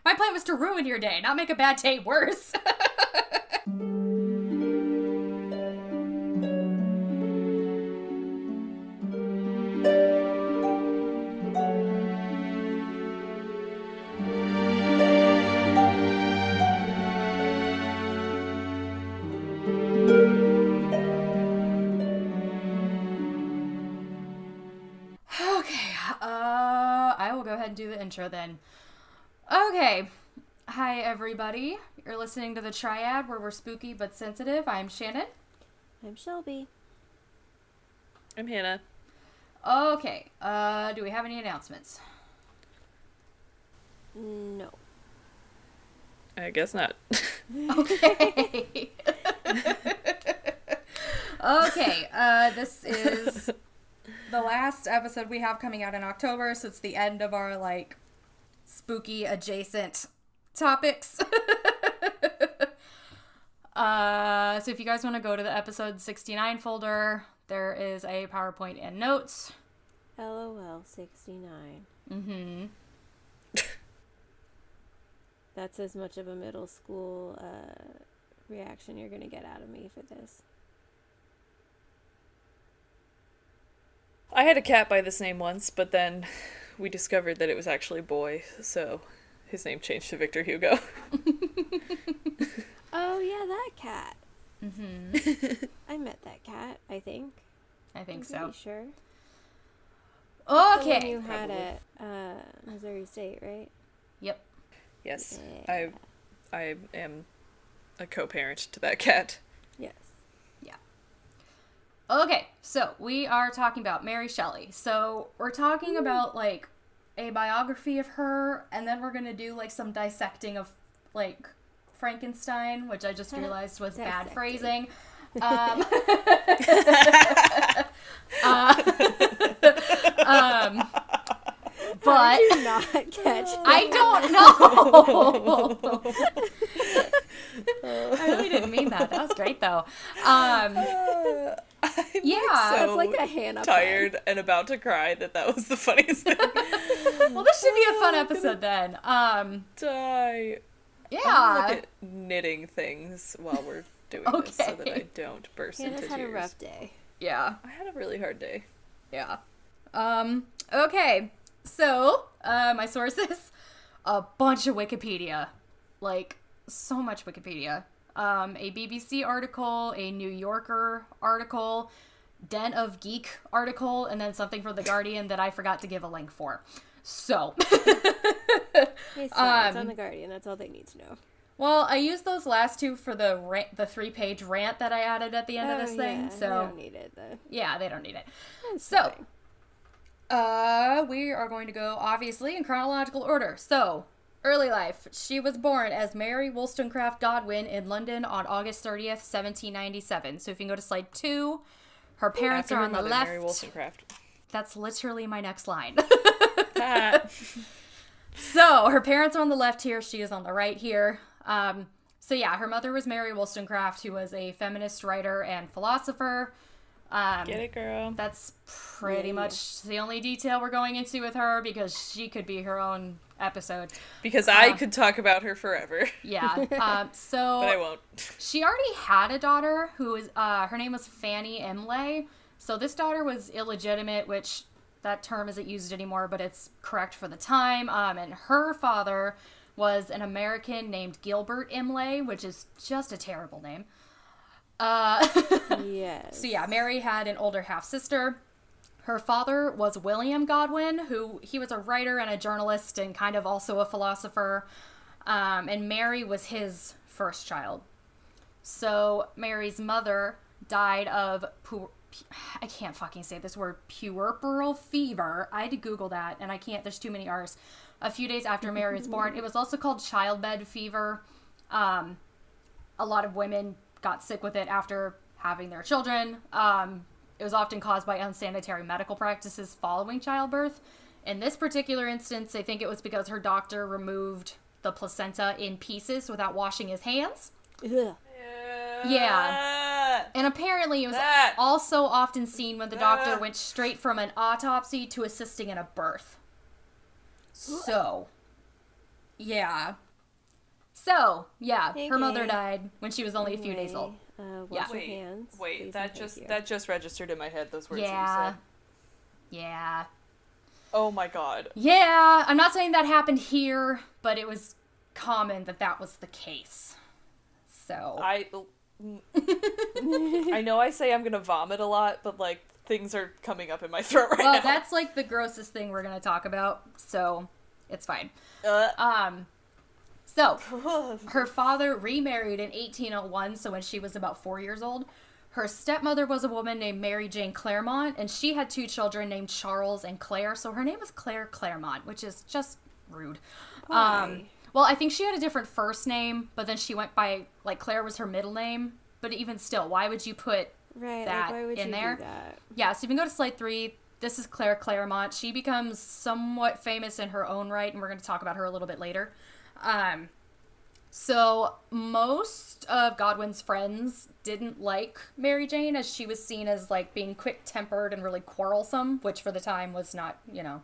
My plan was to ruin your day, not make a bad day worse. Do the intro then. Okay. Hi, everybody. You're listening to The Triad, where we're spooky but sensitive. I'm Shannon. I'm Shelby. I'm Hannah. Okay. Do we have any announcements? No. I guess not. Okay. Okay. This is the last episode we have coming out in October, so it's the end of our, like, spooky adjacent topics. So if you guys want to go to the episode 69 folder, there is a PowerPoint and notes. LOL 69. Mm-hmm. That's as much of a middle school reaction you're going to get out of me for this. I had a cat by this name once, but then we discovered that it was actually a boy, so his name changed to Victor Hugo. Oh, yeah, that cat. Mm-hmm. I met that cat, I think. I think I'm so. pretty sure. Okay. The one you had at Missouri State, right? Yep. Yes, Yeah. I am a co-parent to that cat. Yes. Okay, so we are talking about Mary Shelley. So we're talking about, like, a biography of her, and then we're going to do, like, some dissecting of, like, Frankenstein, which I just realized was bad phrasing. But how did you not catch that? I don't know. I really didn't mean that. That was great, though. That's like a Hannah tired and about to cry that was the funniest thing. Well, this should be a fun episode then. Die. Yeah. I'm look at knitting things while we're doing this so that I don't burst Hannah's into had tears. a rough day. Yeah. I had a really hard day. Yeah. Okay. So, my sources, a bunch of Wikipedia. Like, so much Wikipedia. A BBC article, a New Yorker article, Den of Geek article, and then something for The Guardian that I forgot to give a link for. So. Hey, so it's on The Guardian. That's all they need to know. Well, I used those last two for the 3-page rant that I added at the end of this thing. So they don't need it, though. Yeah, they don't need it. That's so, fine. we are going to go, obviously, in chronological order. So, early life. She was born as Mary Wollstonecraft Godwin in London on August 30th, 1797. So if you can go to slide 2, her parents are on the left. Mary Wollstonecraft. That's literally my next line. Ah. So, her parents are on the left here. She is on the right here. So yeah, her mother was Mary Wollstonecraft, who was a feminist writer and philosopher. Get it, girl. That's pretty much the only detail we're going into with her, because she could be her own episode. Because I could talk about her forever. Yeah. So but I won't. She already had a daughter who was, her name was Fanny Imlay. So this daughter was illegitimate, which that term isn't used anymore, but it's correct for the time. And her father was an American named Gilbert Imlay, which is just a terrible name. Yes. So yeah, Mary had an older half-sister. Her father was William Godwin, he was a writer and a journalist and kind of also a philosopher. And Mary was his first child. So Mary's mother died of, I can't fucking say this word, puerperal fever. I had to Google that, and I can't, there's too many R's. A few days after Mary was born. It was also called childbed fever. A lot of women got sick with it after having their children. It was often caused by unsanitary medical practices following childbirth. In this particular instance, I think it was because her doctor removed the placenta in pieces without washing his hands. Ugh. Yeah. And apparently it was also often seen when the doctor went straight from an autopsy to assisting in a birth. So, Yeah. So, yeah, Hey, her mother gang. died when she was only a few days old. Wash your Wait, hands. wait, please, that and just thank you. that just registered in my head, those words that you Yeah. said. Yeah. Oh my god. Yeah, I'm not saying that happened here, but it was common that that was the case. So. I know I say I'm gonna vomit a lot, but, like, things are coming up in my throat right now. Well, that's, like, the grossest thing we're gonna talk about, so it's fine. So, her father remarried in 1801, so when she was about 4 years old. Her stepmother was a woman named Mary Jane Claremont, and she had 2 children named Charles and Claire, so her name was Claire Claremont, which is just rude. Why? Well, I think she had a different first name, but then she went by, like, Claire was her middle name, but even still, why would you put Right, that like, why would in you there? do that? Yeah, so you can go to slide 3. This is Claire Claremont. She becomes somewhat famous in her own right, and we're going to talk about her a little bit later. So most of Godwin's friends didn't like Mary Jane, as she was seen as, like, being quick-tempered and really quarrelsome, which for the time was not, you know,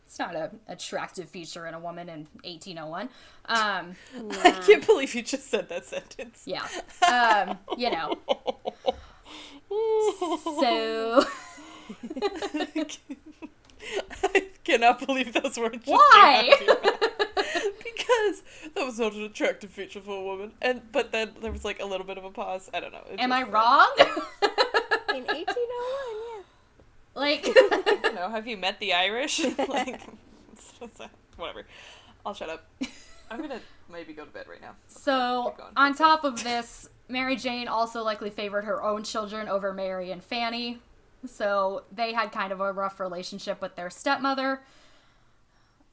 it's not an attractive feature in a woman in 1801. I can't believe you just said that sentence. Yeah. You know. So... I cannot believe those words just Why? came out of your mouth. Because that was not an attractive feature for a woman. But then there was, like, a little bit of a pause. I don't know. Am I wrong? In 1801, Like... I don't know. Have you met the Irish? Like, whatever. I'll shut up. I'm gonna maybe go to bed right now. So, Keep going. on top of this, Mary Jane also likely favored her own children over Mary and Fanny. So, they had kind of a rough relationship with their stepmother.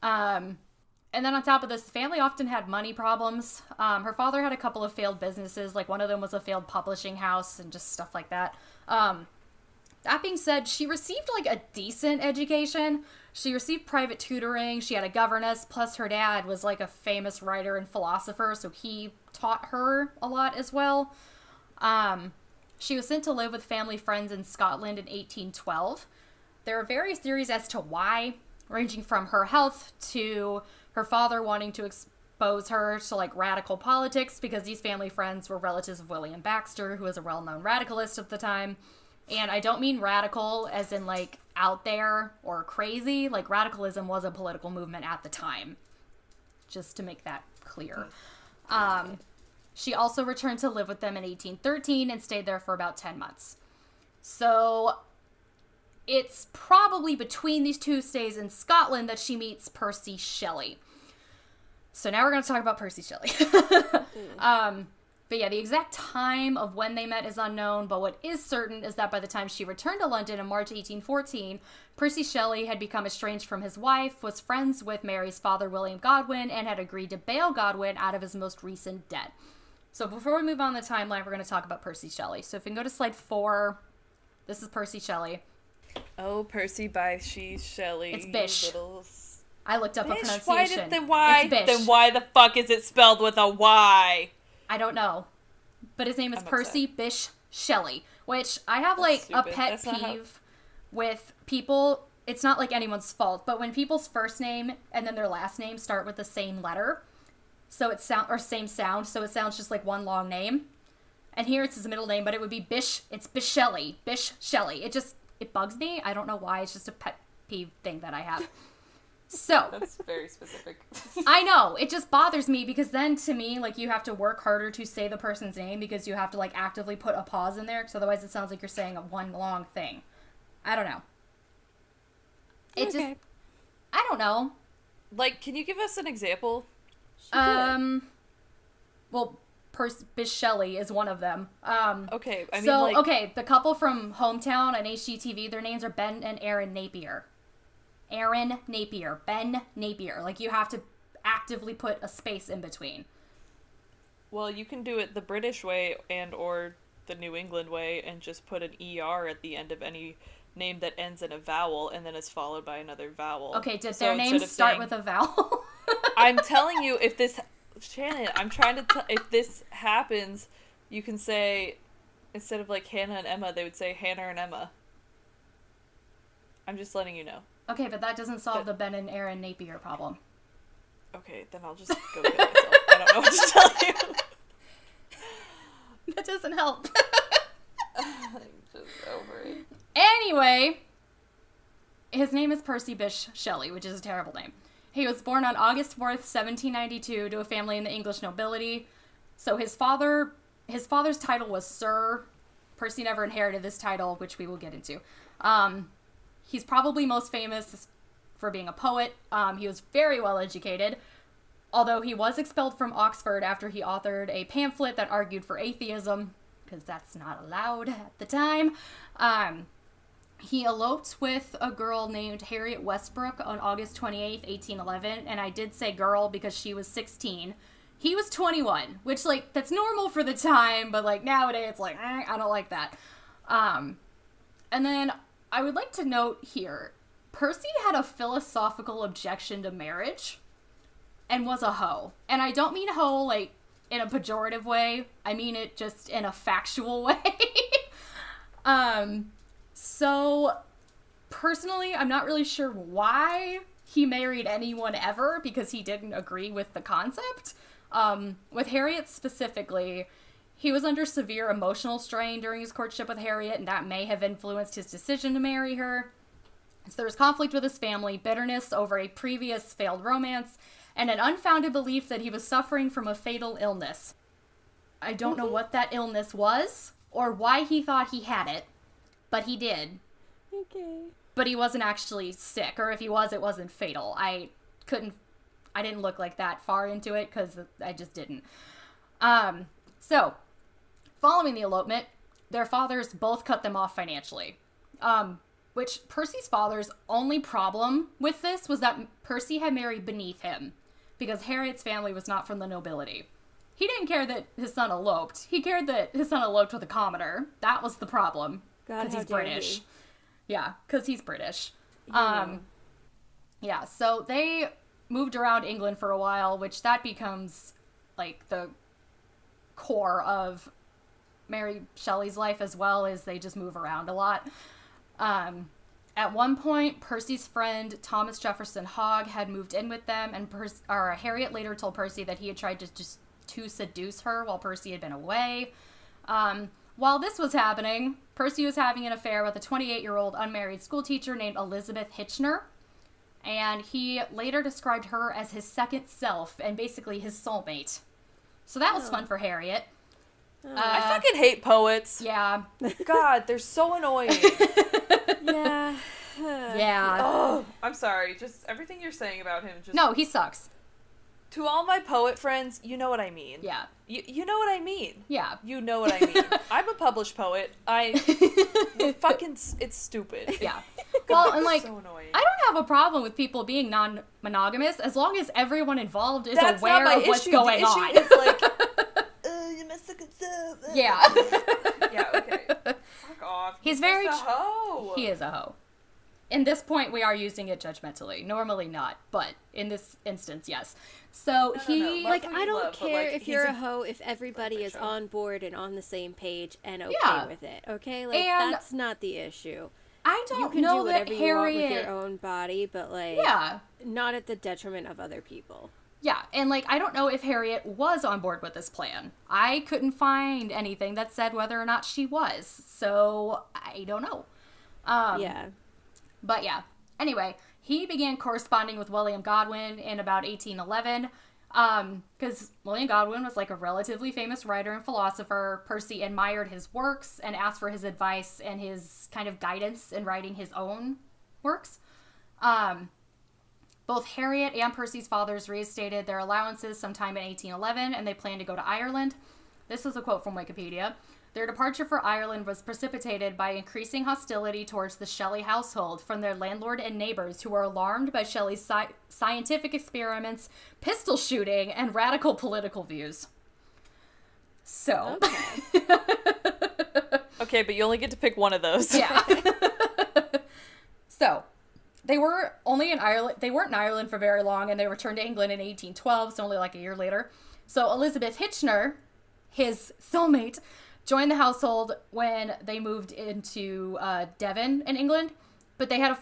And then on top of this, the family often had money problems. Her father had a couple of failed businesses, like one of them was a failed publishing house and just stuff like that. That being said, she received, like, a decent education. She received private tutoring, she had a governess, plus her dad was, like, a famous writer and philosopher, so he taught her a lot as well. She was sent to live with family friends in Scotland in 1812. There are various theories as to why, ranging from her health to her father wanting to expose her to, like, radical politics, because these family friends were relatives of William Baxter, who was a well-known radicalist at the time. And I don't mean radical as in, like, out there or crazy. Like, radicalism was a political movement at the time. Just to make that clear. She also returned to live with them in 1813 and stayed there for about 10 months. So, it's probably between these 2 stays in Scotland that she meets Percy Shelley. So now we're going to talk about Percy Shelley. But yeah, the exact time of when they met is unknown, but what is certain is that by the time she returned to London in March 1814, Percy Shelley had become estranged from his wife, was friends with Mary's father, William Godwin, and had agreed to bail Godwin out of his most recent debt. So before we move on the timeline, we're going to talk about Percy Shelley. So if we can go to slide 4, this is Percy Shelley. Oh, Percy by Shelley. It's Bish. Little... I looked up a Bish? pronunciation. Then It's Bish. why the fuck is it spelled with a Y? I don't know. But his name is I'm Percy upset. Bysshe Shelley, which I have, That's like, stupid. a pet That's not how- peeve with people. It's not, like, anyone's fault, but when people's first name and then their last name start with the same letter, so it same sound, so it sounds just like one long name. And here it's his middle name, but it would be Bish. It's Bysshe Shelley. Bysshe Shelley. It bugs me. I don't know why. It's just a pet peeve thing that I have. So, That's very specific. I know, it just bothers me because then to me, like, you have to work harder to say the person's name because you have to, like, actively put a pause in there because otherwise it sounds like you're saying one long thing. I don't know. I don't know. Like, can you give us an example? Well, Bysshe Shelley is one of them. Okay, I mean, so, like... okay, the couple from Hometown on HGTV, their names are Ben and Aaron Napier. Aaron Napier. Ben Napier. Like, you have to actively put a space in between. Well, you can do it the British way and or the New England way and just put an ER at the end of any name that ends in a vowel and then is followed by another vowel. Okay, did So their instead names of start saying- with a vowel? I'm telling you, if this... Shannon, I'm trying to if this happens, you can say, instead of, like, Hannah and Emma, they would say Hannah and Emma. I'm just letting you know. Okay, but that doesn't solve the Ben and Aaron Napier problem. Okay, then I'll just go kill myself. I don't know what to tell you. That doesn't help. I'm just over it. Anyway, his name is Percy Bysshe Shelley, which is a terrible name. He was born on August 4th, 1792, to a family in the English nobility. So his father's title was Sir. Percy never inherited this title, which we will get into. He's probably most famous for being a poet. He was very well educated, although he was expelled from Oxford after he authored a pamphlet that argued for atheism, because that's not allowed at the time. He eloped with a girl named Harriet Westbrook on August 28th, 1811, and I did say girl because she was 16. He was 21, which, like, that's normal for the time, but, like, nowadays, it's like, I don't like that. And then I would like to note here, Percy had a philosophical objection to marriage and was a hoe. And I don't mean hoe, like, in a pejorative way. I mean it just in a factual way. So, personally, I'm not really sure why he married anyone ever, because he didn't agree with the concept. With Harriet specifically, he was under severe emotional strain during his courtship with Harriet, and that may have influenced his decision to marry her. So there was conflict with his family, bitterness over a previous failed romance, and an unfounded belief that he was suffering from a fatal illness. I don't know what that illness was, or why he thought he had it, but he did. Okay. But he wasn't actually sick, or if he was, it wasn't fatal. I didn't look like that far into it, because I just didn't. So, following the elopement, their fathers both cut them off financially. Which Percy's father's only problem with this was that Percy had married beneath him, because Harriet's family was not from the nobility. He didn't care that his son eloped. He cared that his son eloped with a commoner. That was the problem. God, because how he's dare British. he. Yeah, because he's British. Yeah. Yeah, so they moved around England for a while, which that becomes, like, the core of Mary Shelley's life as well, is they just move around a lot. At one point, Percy's friend Thomas Jefferson Hogg had moved in with them, and Harriet later told Percy that he had tried to seduce her while Percy had been away. While this was happening, Percy was having an affair with a 28-year-old unmarried schoolteacher named Elizabeth Hitchener, and he later described her as his second self and basically his soulmate. So that was fun for Harriet. I fucking hate poets. Yeah. God, they're so annoying. Yeah. Yeah. Oh, I'm sorry. Just everything you're saying about him. Just No, he sucks. To all my poet friends, you know what I mean. Yeah. You know what I mean. Yeah. You know what I mean. I'm a published poet. It's stupid. Yeah. Well, and like, so annoying. I don't have a problem with people being non-monogamous as long as everyone involved is That's aware not my of what's issue. going The on. issue is like, you messed up yourself. Yeah. Yeah, okay. Fuck off. He's very... just a hoe. He is a hoe. In this point, we are using it judgmentally. Normally not, but in this instance, yes. So No. Like, Love I don't love, but, care like, if he's you're a a hoe if everybody is show. on board and on the same page and okay Yeah. with it, okay? Like, And that's not the issue. I You don't can know do that whatever you want with Harriet... your own body, but, like, Yeah. not at the detriment of other people. Yeah, and like, I don't know if Harriet was on board with this plan. I couldn't find anything that said whether or not she was, so I don't know. Yeah. But yeah, anyway, he began corresponding with William Godwin in about 1811, because William Godwin was like a relatively famous writer and philosopher. Percy admired his works and asked for his advice and his kind of guidance in writing his own works. Both Harriet and Percy's fathers reinstated their allowances sometime in 1811, and they planned to go to Ireland. This is a quote from Wikipedia. Their departure for Ireland was precipitated by increasing hostility towards the Shelley household from their landlord and neighbors, who were alarmed by Shelley's scientific experiments, pistol shooting, and radical political views. So. Okay. Okay, but you only get to pick one of those. Yeah. So, they were only in Ireland. They weren't in Ireland for very long, and they returned to England in 1812, so only like a year later. So Elizabeth Hitchener, his soulmate, joined the household when they moved into Devon in England. But they had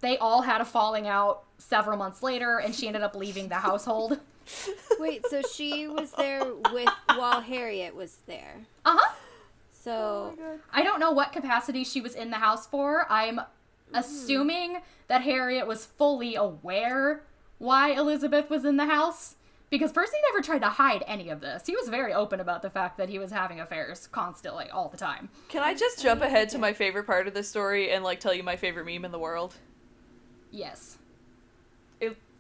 they all had a falling out several months later, and she ended up leaving the household. Wait, so she was there while Harriet was there. Uh-huh. So I don't know what capacity she was in the house for. I'm assuming that Harriet was fully aware why Elizabeth was in the house, because Percy never tried to hide any of this. He was very open about the fact that he was having affairs constantly, all the time. Can I just jump ahead to my favorite part of this story and, like, tell you my favorite meme in the world? Yes.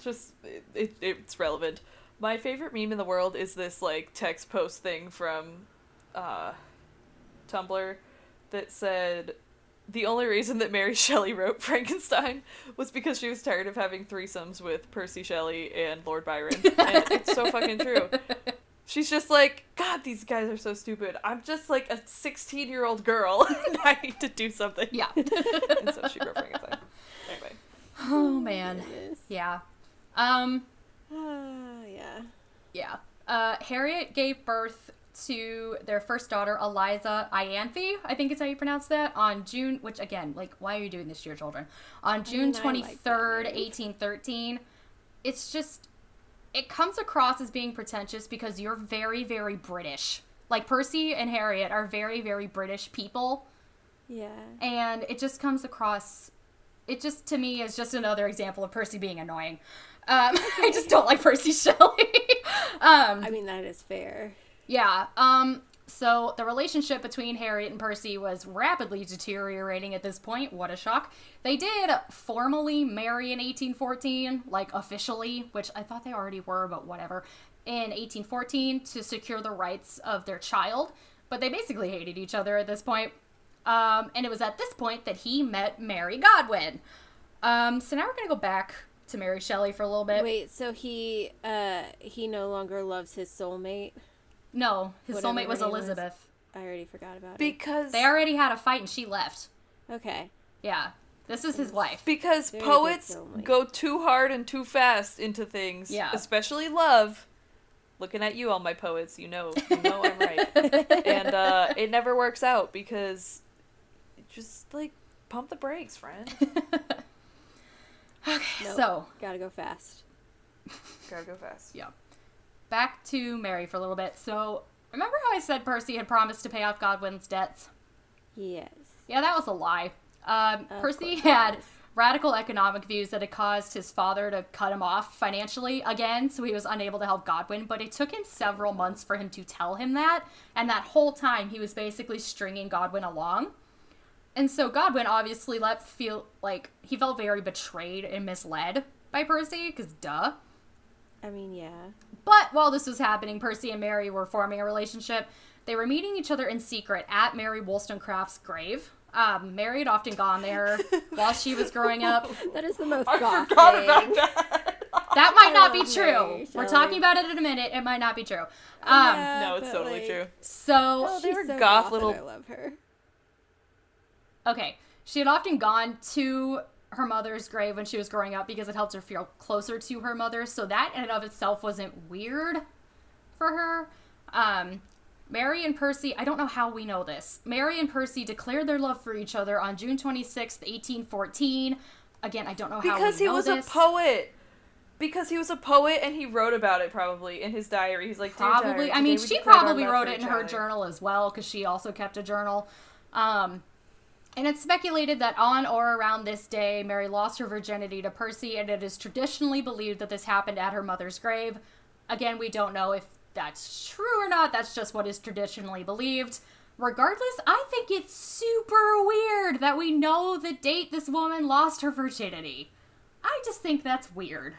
It's relevant. My favorite meme in the world is this, like, text post thing from Tumblr that said, the only reason that Mary Shelley wrote Frankenstein was because she was tired of having threesomes with Percy Shelley and Lord Byron. And it's so fucking true. She's just like, God, these guys are so stupid. I'm just like a 16-year-old girl and I need to do something. Yeah. And so she wrote Frankenstein. Anyway. Oh, man. Yeah. Yeah. Yeah. Harriet gave birth to their first daughter, Eliza Ianthe, I think is how you pronounce that, on June, which again, like, why are you doing this to your children? On June 23rd, 1813. It's just, it comes across as being pretentious because you're very, very British. Like, Percy and Harriet are very, very British people. Yeah. And it just comes across, it just, to me, is just another example of Percy being annoying. I just don't like Percy Shelley. I mean, that is fair. Yeah, so the relationship between Harriet and Percy was rapidly deteriorating at this point. What a shock. They did formally marry in 1814, like officially, which I thought they already were, but whatever, in 1814 to secure the rights of their child, but they basically hated each other at this point. And it was at this point that he met Mary Godwin. So now we're going to go back to Mary Shelley for a little bit. Wait, so he no longer loves his soulmate? No, his Whatever soulmate was her name Elizabeth. I already forgot about it. Because They already had a fight and she left. Okay. Yeah. This is his wife. Because Very poets good soulmate. go too hard and too fast into things. Yeah. Especially love. Looking at you, all my poets, you know I'm right. And it never works out because just, like, pump the brakes, friend. Okay, Nope. so Gotta go fast. Gotta go fast. yeah. Back to Mary for a little bit. So, remember how I said Percy had promised to pay off Godwin's debts? Yes. Yeah, that was a lie. Percy course it had was. radical economic views that had caused his father to cut him off financially again, so he was unable to help Godwin, but it took him several months for him to tell him that, and that whole time he was basically stringing Godwin along. And so Godwin obviously he felt very betrayed and misled by Percy, because duh. I mean, yeah. But while this was happening, Percy and Mary were forming a relationship. They were meeting each other in secret at Mary Wollstonecraft's grave. Mary had often gone there while she was growing up. That is the most I goth forgot thing. about that. That might not be love true. Mary We're Shelley. talking about it in a minute. It might not be true. Yeah, No, it's but, totally like, true. So, Oh, They she's were so goth goth little- and I love her. okay. She had often gone to her mother's grave when she was growing up because it helped her feel closer to her mother. So that in and of itself wasn't weird for her. Mary and Percy, I don't know how we know this. Mary and Percy declared their love for each other on June 26th, 1814. Again, I don't know how we know Because he was this. a poet. Because he was a poet and he wrote about it probably in his diary. He's like, "Dear Probably. diary, I mean, today we she declared our probably love wrote for it in each her other." journal as well, because she also kept a journal. And it's speculated that on or around this day, Mary lost her virginity to Percy, and it is traditionally believed that this happened at her mother's grave. Again, we don't know if that's true or not. That's just what is traditionally believed. Regardless, I think it's super weird that we know the date this woman lost her virginity. I just think that's weird.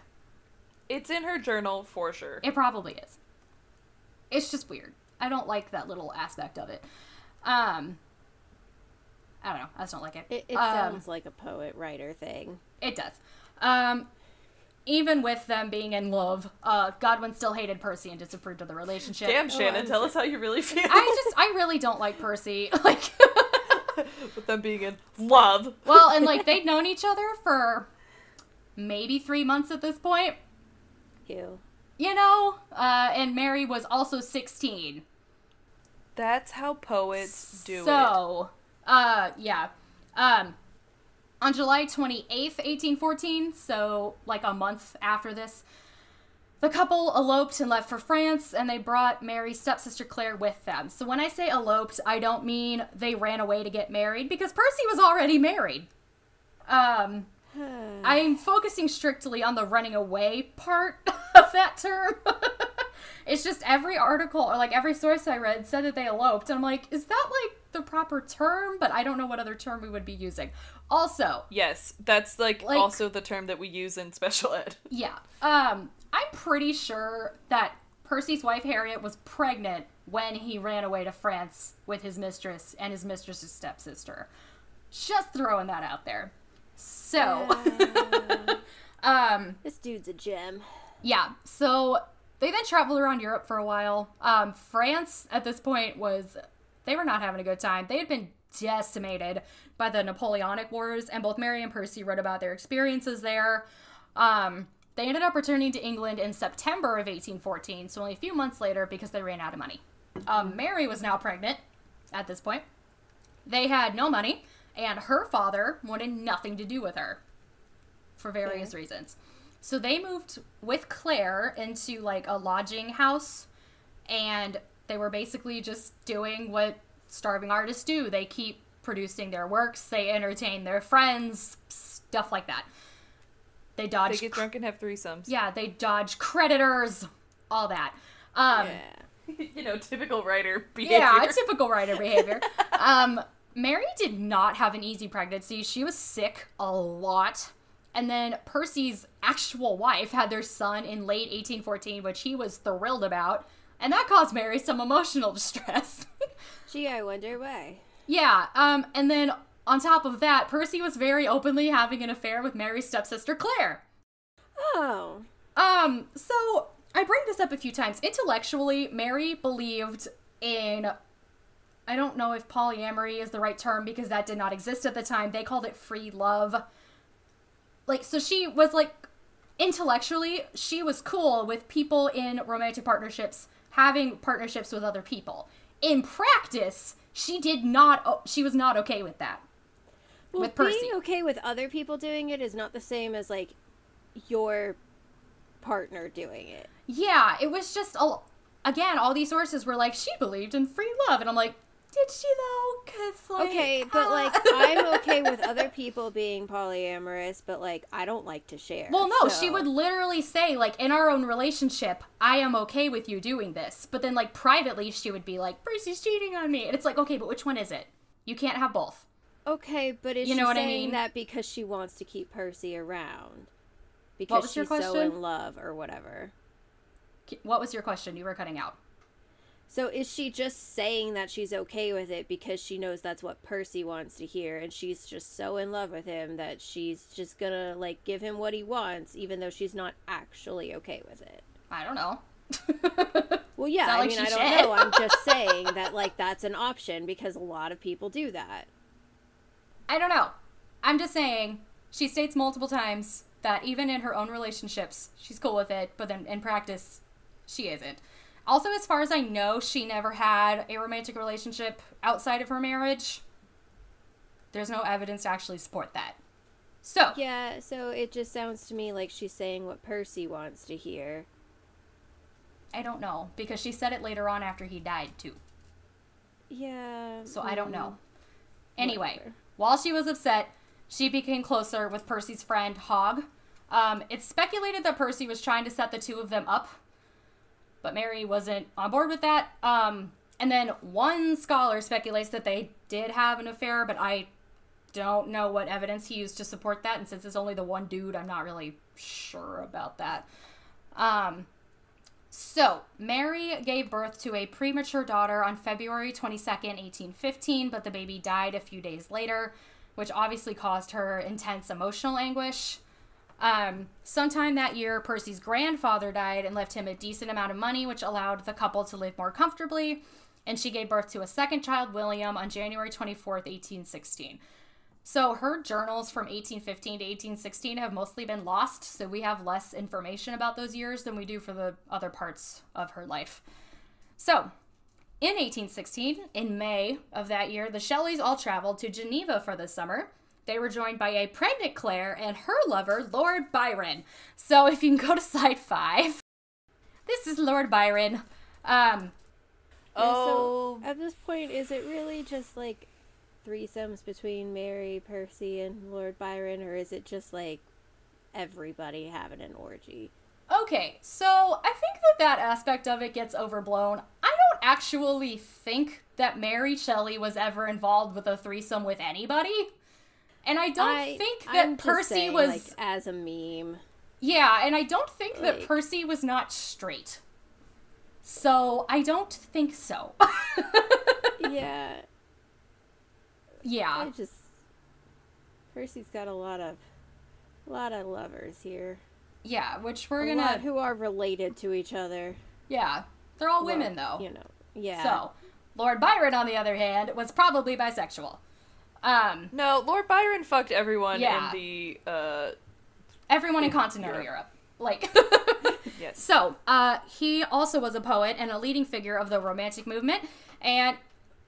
It's in her journal for sure. It probably is. It's just weird. I don't like that little aspect of it. I don't know. I just don't like it. It sounds like a poet-writer thing. It does. Even with them being in love, Godwin still hated Percy and disapproved of the relationship. Damn, Shannon, tell us how you really feel. I really don't like Percy. Like, With them being in love. well, and like they'd known each other for maybe 3 months at this point. Ew. You know, and Mary was also 16. That's how poets do it. So, yeah. On July 28th, 1814, so like a month after this, the couple eloped and left for France, and they brought Mary's stepsister Claire with them. So when I say eloped, I don't mean they ran away to get married, because Percy was already married. I'm focusing strictly on the running away part of that term. It's just every article, or like every source I read, said that they eloped, and I'm like, is that like the proper term? But I don't know what other term we would be using. Also, yes, that's like also the term that we use in special ed. Yeah. I'm pretty sure that Percy's wife Harriet was pregnant when he ran away to France with his mistress and his mistress's stepsister. Just throwing that out there. So, this dude's a gem. Yeah. So they then traveled around Europe for a while. France at this point they were not having a good time. They had been decimated by the Napoleonic Wars, and both Mary and Percy wrote about their experiences there. They ended up returning to England in September of 1814, so only a few months later, because they ran out of money. Mary was now pregnant at this point. They had no money, and her father wanted nothing to do with her for various reasons. So they moved with Claire into like a lodging house, and they were basically just doing what starving artists do. They keep producing their works, they entertain their friends, stuff like that. They get drunk and have threesomes. Yeah, they dodge creditors, all that. Typical writer behavior. Yeah, typical writer behavior. Mary did not have an easy pregnancy. She was sick a lot. And then Percy's actual wife had their son in late 1814, which he was thrilled about. And that caused Mary some emotional distress. Gee, I wonder why. Yeah, and then on top of that, Percy was very openly having an affair with Mary's stepsister, Claire. Oh. So I bring this up a few times. Intellectually, Mary believed in, I don't know if polyamory is the right term because that did not exist at the time. They called it free love. Like, so she was like, intellectually, she was cool with people in romantic partnerships having partnerships with other people. In practice, she was not okay with that. Well, with Percy. Being okay with other people doing it is not the same as, like, your partner doing it. Yeah, it was just, again, all these sources were like, she believed in free love. And I'm like, did she though? 'Cause, like, okay, but, like, I'm okay with other people being polyamorous, but, like, I don't like to share. Well, no, so. she would literally say, like, in our own relationship, I am okay with you doing this. But then, like, privately, she would be like, Percy's cheating on me. And it's like, okay, but which one is it? You can't have both. Okay, but is she saying that because she wants to keep Percy around? Because she's so in love or whatever. What was your question? You were cutting out. So is she just saying that she's okay with it because she knows that's what Percy wants to hear, and she's just so in love with him that she's just gonna, like, give him what he wants, even though she's not actually okay with it? I don't know. Well, yeah, I mean, I don't know. I'm just saying that, like, that's an option because a lot of people do that. I don't know. I'm just saying, she states multiple times that even in her own relationships, she's cool with it, but then in practice, she isn't. Also, as far as I know, she never had a romantic relationship outside of her marriage. There's no evidence to actually support that. So. Yeah, so it just sounds to me like she's saying what Percy wants to hear. I don't know, because she said it later on after he died, too. Yeah. So I don't know. Anyway, whatever. While she was upset, she became closer with Percy's friend, Hogg. It's speculated that Percy was trying to set the two of them up, but Mary wasn't on board with that. And then one scholar speculates that they did have an affair, but I don't know what evidence he used to support that, and since it's only the one dude, I'm not really sure about that. So, Mary gave birth to a premature daughter on February 22nd, 1815, but the baby died a few days later, which obviously caused her intense emotional anguish. Sometime that year, Percy's grandfather died and left him a decent amount of money, which allowed the couple to live more comfortably, and she gave birth to a second child, William, on January 24th, 1816. So her journals from 1815 to 1816 have mostly been lost, so we have less information about those years than we do for the other parts of her life. So, in 1816, in May of that year, the Shelleys all traveled to Geneva for the summer they were joined by a pregnant Claire and her lover, Lord Byron. So if you can go to slide 5, this is Lord Byron. So at this point, is it really just like threesomes between Mary, Percy, and Lord Byron, or is it just like everybody having an orgy? Okay, so I think that aspect of it gets overblown. I don't actually think that Mary Shelley was ever involved with a threesome with anybody. And I don't think that Percy saying, was... like, as a meme. Yeah, and I don't think that Percy was not straight. So, I don't think so. Yeah. Yeah. Percy's got a lot of lovers here. Yeah, which we're a gonna... lot who are related to each other. Yeah. They're all women, though. You know, yeah. So, Lord Byron, on the other hand, was probably bisexual. No, Lord Byron fucked everyone in the, everyone in continental Europe. Like... Yes. So, he also was a poet and a leading figure of the Romantic movement, and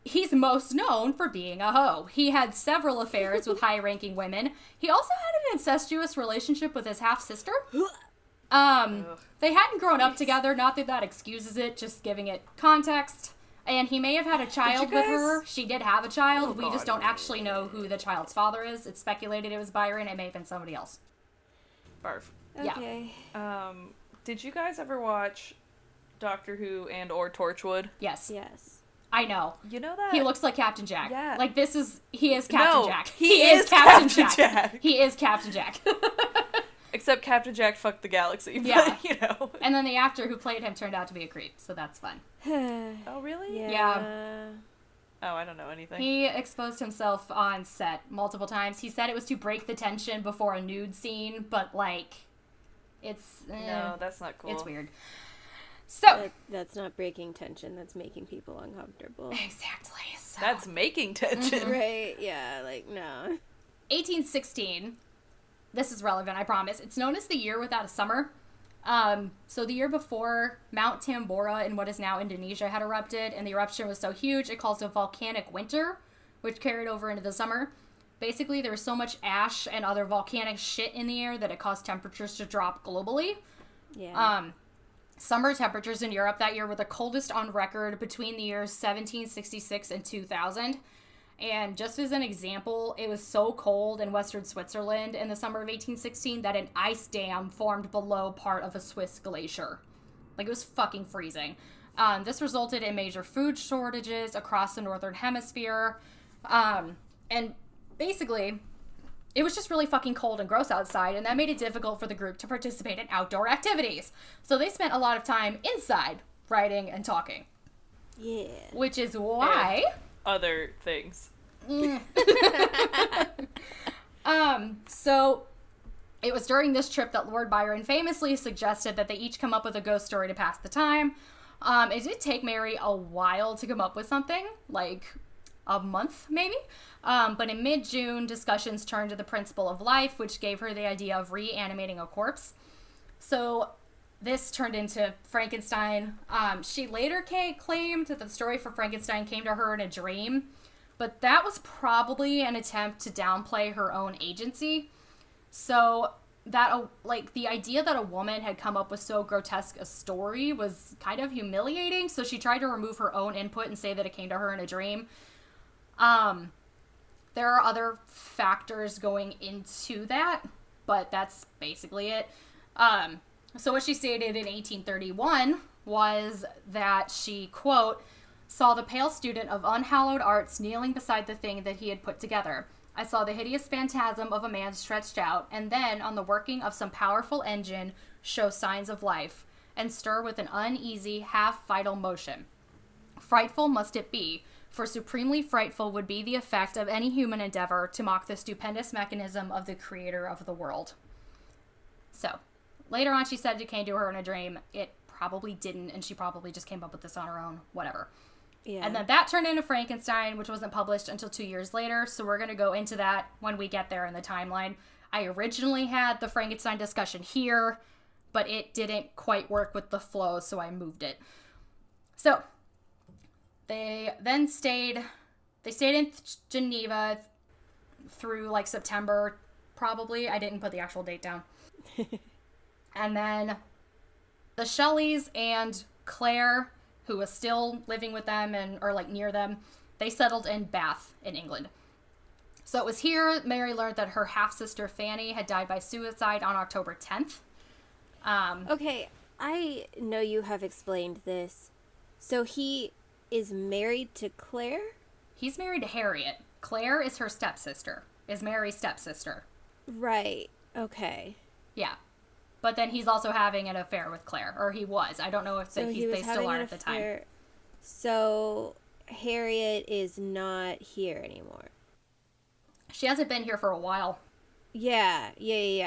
he's most known for being a hoe. He had several affairs with high-ranking women. He also had an incestuous relationship with his half-sister. They hadn't grown up together, not that that excuses it, just giving it context. And he may have had a child with her. She did have a child. We just don't actually know who the child's father is. It's speculated it was Byron. It may have been somebody else. Barf. Okay. Yeah. Did you guys ever watch Doctor Who and or Torchwood? Yes. Yes. I know. You know that? He looks like Captain Jack. Yeah. Like, he is Captain Jack. He is Captain Jack. He is Captain Jack. Except Captain Jack fucked the galaxy. But, Yeah. you know. And then the actor who played him turned out to be a creep, so that's fun. Oh, really? Yeah. Oh, I don't know anything. He exposed himself on set multiple times. He said it was to break the tension before a nude scene, but, like, it's... no, that's not cool. It's weird. So... That's not breaking tension. That's making people uncomfortable. Exactly. So. That's making tension. Right, yeah, like, no. 1816. This is relevant, I promise. It's known as the year without a summer. So the year before, Mount Tambora in what is now Indonesia had erupted, and the eruption was so huge it caused a volcanic winter, which carried over into the summer. Basically, there was so much ash and other volcanic shit in the air that it caused temperatures to drop globally. Yeah. Summer temperatures in Europe that year were the coldest on record between the years 1766 and 2000. And just as an example, it was so cold in western Switzerland in the summer of 1816 that an ice dam formed below part of a Swiss glacier. Like, it was fucking freezing. This resulted in major food shortages across the northern hemisphere. And basically, it was just really fucking cold and gross outside, and that made it difficult for the group to participate in outdoor activities. So they spent a lot of time inside, writing and talking. Yeah. Which is why... Other things. So it was during this trip that Lord Byron famously suggested that they each come up with a ghost story to pass the time. It did take Mary a while to come up with something, like a month maybe. But in mid-June, discussions turned to the principle of life, which gave her the idea of reanimating a corpse. So this turned into Frankenstein. She later claimed that the story for Frankenstein came to her in a dream, but that was probably an attempt to downplay her own agency. So that, like, the idea that a woman had come up with so grotesque a story was kind of humiliating, so she tried to remove her own input and say that it came to her in a dream. There are other factors going into that, but that's basically it. So what she stated in 1831 was that she, quote, saw the pale student of unhallowed arts kneeling beside the thing that he had put together. I saw the hideous phantasm of a man stretched out, and then, on the working of some powerful engine, show signs of life, and stir with an uneasy, half-vital motion. Frightful must it be, for supremely frightful would be the effect of any human endeavor to mock the stupendous mechanism of the creator of the world. So, later on she said it came to her in a dream. It probably didn't, and she probably just came up with this on her own, whatever. Yeah. And then that turned into Frankenstein, which wasn't published until 2 years later, so we're going to go into that when we get there in the timeline. I originally had the Frankenstein discussion here, but it didn't quite work with the flow, so I moved it. So, they then stayed in Geneva. through like September, probably. I didn't put the actual date down. And then the Shelleys and Claire, who was still living with them or like near them, they settled in Bath in England. So it was here Mary learned that her half-sister Fanny had died by suicide on October 10th. Okay, I know you have explained this. So he is married to Claire? He's married to Harriet. Claire is her stepsister, is Mary's stepsister. Right, okay. Yeah. But then he's also having an affair with Claire, or he was. I don't know if they still are at the time. So Harriet is not here anymore. She hasn't been here for a while. Yeah,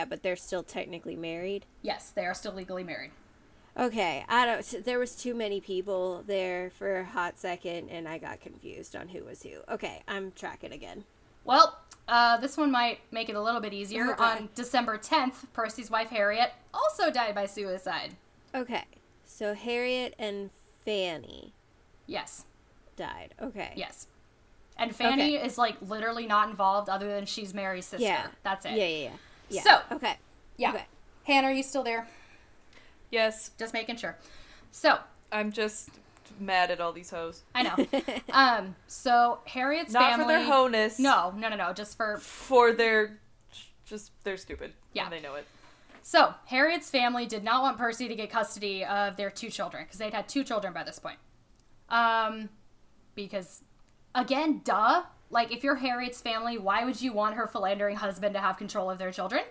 but they're still technically married? Yes, they are still legally married. Okay, there was too many people there for a hot second, and I got confused on who was who. Okay, I'm tracking again. Well, this one might make it a little bit easier. Okay. On December 10th, Percy's wife Harriet also died by suicide. Okay, so Harriet and Fanny Yes. died. Okay. Yes. And Fanny is, like, literally not involved other than she's Mary's sister. Yeah. That's it. Yeah. So. Okay. Yeah. Okay. Hannah, are you still there? Yes. Just making sure. So. I'm just mad at all these hoes. I know. So Harriet's family. Not for their honess. No. Just for their. They're stupid. Yeah. And they know it. So Harriet's family did not want Percy to get custody of their 2 children because they'd had 2 children by this point. Because, again, duh. Like, if you're Harriet's family, why would you want her philandering husband to have control of their children?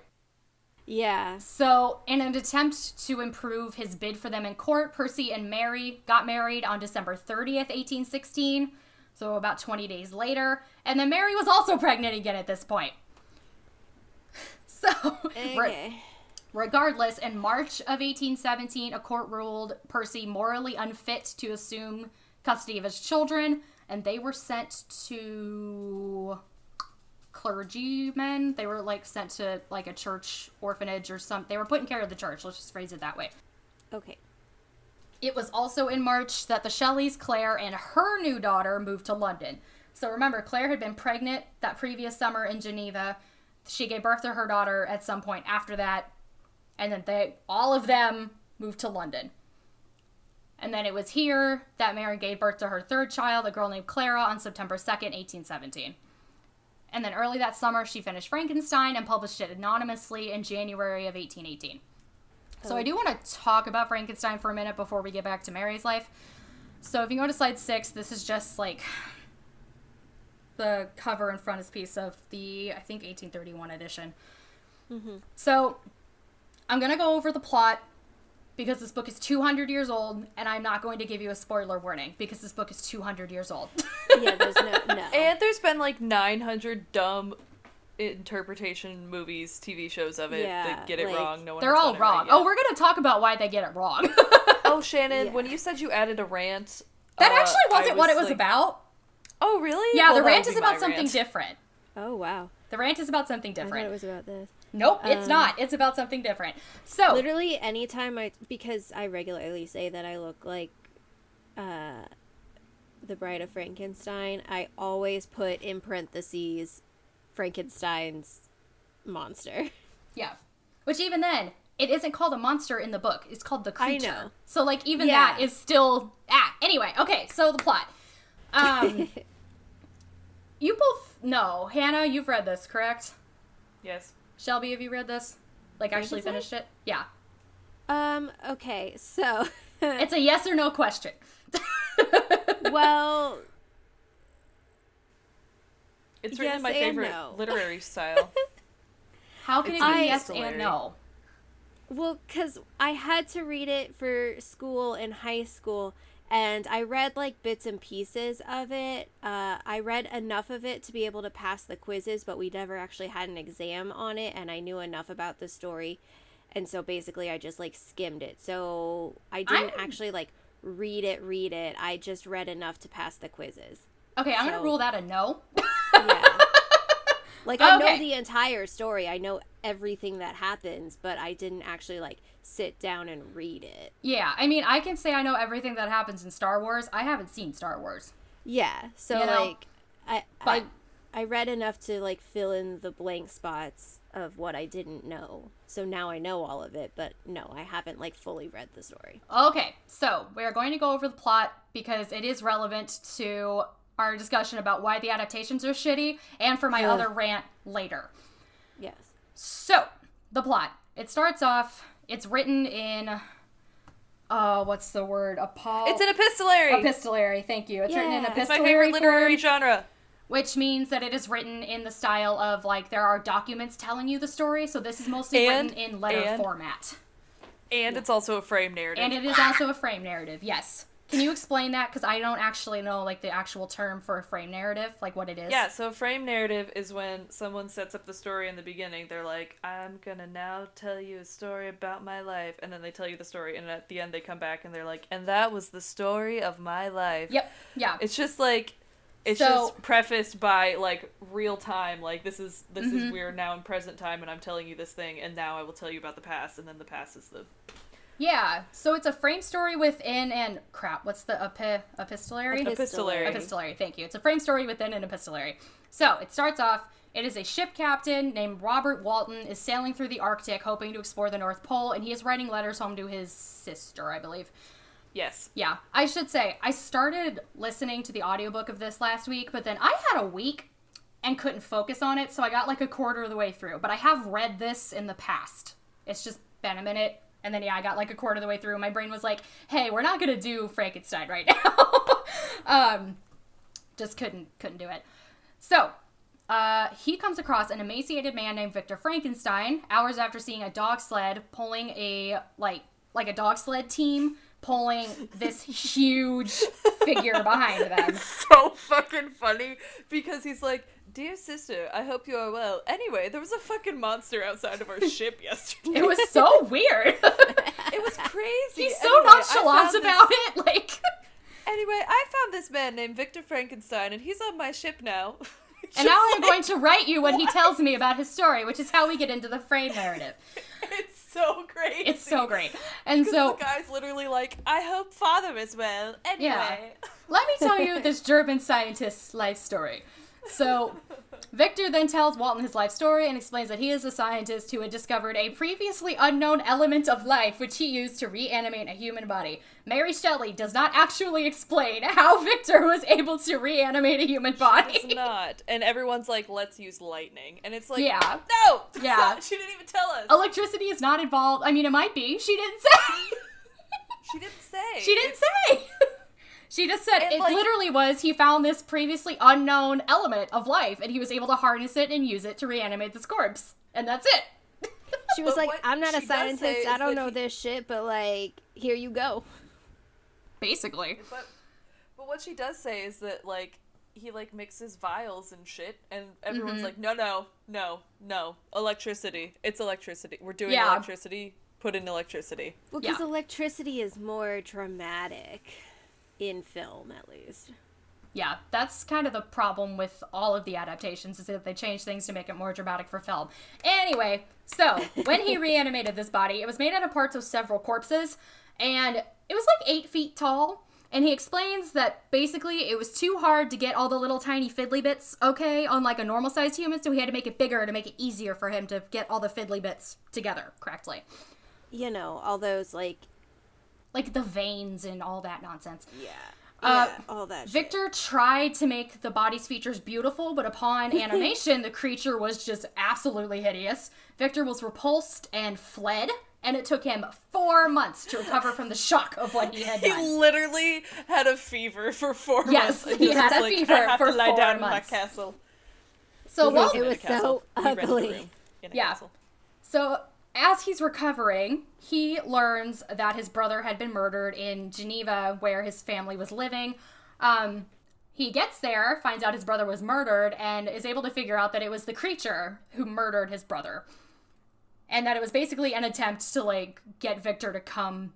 Yeah. So, in an attempt to improve his bid for them in court, Percy and Mary got married on December 30th, 1816. So, about 20 days later. And then Mary was also pregnant again at this point. So, Okay. regardless, in March of 1817, a court ruled Percy morally unfit to assume custody of his children, and they were sent to clergymen. They were, like, sent to, like, a church orphanage or something. They were put in care of the church. Let's just phrase it that way. Okay. It was also in March that the Shelleys, Claire, and her new daughter moved to London. So remember, Claire had been pregnant that previous summer in Geneva. She gave birth to her daughter at some point after that. And then all of them moved to London. And then it was here that Mary gave birth to her 3rd child, a girl named Clara, on September 2nd, 1817. And then early that summer, she finished Frankenstein and published it anonymously in January of 1818. So I do want to talk about Frankenstein for a minute before we get back to Mary's life. So if you go to slide 6, this is just, like, the cover and frontispiece of the, I think, 1831 edition. Mm-hmm. So I'm going to go over the plot because this book is 200 years old, and I'm not going to give you a spoiler warning because this book is 200 years old. Yeah, there's no. And there's been like 900 dumb interpretation movies, TV shows of it that get it like, wrong. No one. They're has all done it wrong. right yet. Oh, we're going to talk about why they get it wrong. Oh, Shannon, Yeah. when you said you added a rant, That actually wasn't what it was like, about. Oh, really? Yeah, Well, the that rant would is be about my something rant. different. Oh, wow. The rant is about something I thought different. it was about this. Nope, it's not. It's about something different. So, Literally, anytime because I regularly say that I look like the Bride of Frankenstein, I always put in parentheses Frankenstein's monster. yeah. Which even then, it isn't called a monster in the book. It's called the creature. I know. So, like, even Yeah. that is still... Anyway, okay, so the plot. You both know. Hannah, you've read this, correct? Yes. Shelby, have you read this? Like, actually finished it? Yeah. Okay, so... It's a yes or no question. well... It's written in my Yes and favorite no. literary style. How can it It's be I- yes and hilarious. no? Well, because I had to read it for school in high school, and I read, like, bits and pieces of it. I read enough of it to be able to pass the quizzes, but we never actually had an exam on it, and I knew enough about the story. And so, basically, I just, like, skimmed it. So, I didn't actually, like, read it. I just read enough to pass the quizzes. Okay, I'm going to rule that a no. Yeah. Like, I Okay. know the entire story. I know everything that happens, but I didn't actually, like, sit down and read it. Yeah, I mean, I can say I know everything that happens in Star Wars. I haven't seen Star Wars. Yeah, so, You know? like, I I read enough to, like, fill in the blank spots of what I didn't know. So now I know all of it, but no, I haven't, like, fully read the story. Okay, so we're going to go over the plot because it is relevant to our discussion about why the adaptations are shitty and for my other rant later. Yes. So, the plot. It starts off, it's written in, what's the word? It's an epistolary! Epistolary, thank you. It's written in epistolary It's my favorite literary genre. Which means that it is written in the style of, like, there are documents telling you the story, so this is mostly written in letter format. And it's also a frame narrative. And it is also a frame narrative, yes. Can you explain that? Because I don't actually know, like, the actual term for a frame narrative, like what it is. Yeah, so a frame narrative is when someone sets up the story in the beginning. They're like, I'm gonna now tell you a story about my life. And then they tell you the story, and at the end they come back and they're like, and that was the story of my life. Yep, yeah. It's just like... It's just prefaced by, like, real time, like, this is we're now in present time, and I'm telling you this thing, and now I will tell you about the past, and then the past is the... Yeah, so it's a frame story within and... Crap, what's the epistolary? Epistolary. Epistolary, thank you. It's a frame story within an epistolary. So, it starts off, it is a ship captain named Robert Walton is sailing through the Arctic, hoping to explore the North Pole, and he is writing letters home to his sister, I believe. Yes. Yeah, I should say, I started listening to the audiobook of this last week, but then I had a week and couldn't focus on it, so I got like a quarter of the way through. But I have read this in the past. It's just been a minute, and then I got like a quarter of the way through. My brain was like, hey, we're not gonna do Frankenstein right now. Just couldn't do it. So, he comes across an emaciated man named Victor Frankenstein hours after seeing a dog sled pulling a, like a dog sled team pulling this huge figure behind them. It's so fucking funny because he's like, dear sister, I hope you are well. Anyway, there was a fucking monster outside of our ship yesterday. It was so weird. It was crazy. He's so nonchalant about it. Like, anyway, I found this man named Victor Frankenstein, and he's on my ship now. And now I'm going to write you what he tells me about his story, which is how we get into the frame narrative. It's so great. It's so great. And so the guy's literally like, I hope father is well. Anyway. Yeah. Let me tell you this German scientist's life story. So, Victor then tells Walton his life story and explains that he is a scientist who had discovered a previously unknown element of life which he used to reanimate a human body. Mary Shelley does not actually explain how Victor was able to reanimate a human body. She does not. And everyone's like, let's use lightning. And it's like, yeah. No! Yeah. Not, she didn't even tell us. Electricity is not involved. I mean, it might be. She didn't say. She didn't say. She didn't say. She just said it literally was he found this previously unknown element of life and he was able to harness it and use it to reanimate this corpse. And that's it. She was like, I'm not a scientist, I don't know this shit, but like, here you go. Basically. But what she does say is that, like, he, like, mixes vials and shit, and everyone's like, no, electricity. It's electricity. We're doing electricity. Put in electricity. Well, because electricity is more dramatic. In film, at least. Yeah, that's kind of the problem with all of the adaptations, is that they change things to make it more dramatic for film. Anyway, so, when he reanimated this body, it was made out of parts of several corpses, and it was like 8 feet tall, and he explains that basically it was too hard to get all the little tiny fiddly bits okay on like a normal-sized human, so he had to make it bigger to make it easier for him to get all the fiddly bits together correctly. You know, all those, like the veins and all that nonsense. Yeah, all that Victor tried to make the body's features beautiful, but upon animation, the creature was just absolutely hideous. Victor was repulsed and fled, and it took him 4 months to recover from the shock of what he had done. He literally had a fever for 4 months. Yes, he had a fever for 4 months. I have to lie down in my castle. So it was so ugly. Yeah. So as he's recovering, he learns that his brother had been murdered in Geneva, where his family was living. He gets there, finds out his brother was murdered, and is able to figure out that it was the creature who murdered his brother. And that it was basically an attempt to, like, get Victor to come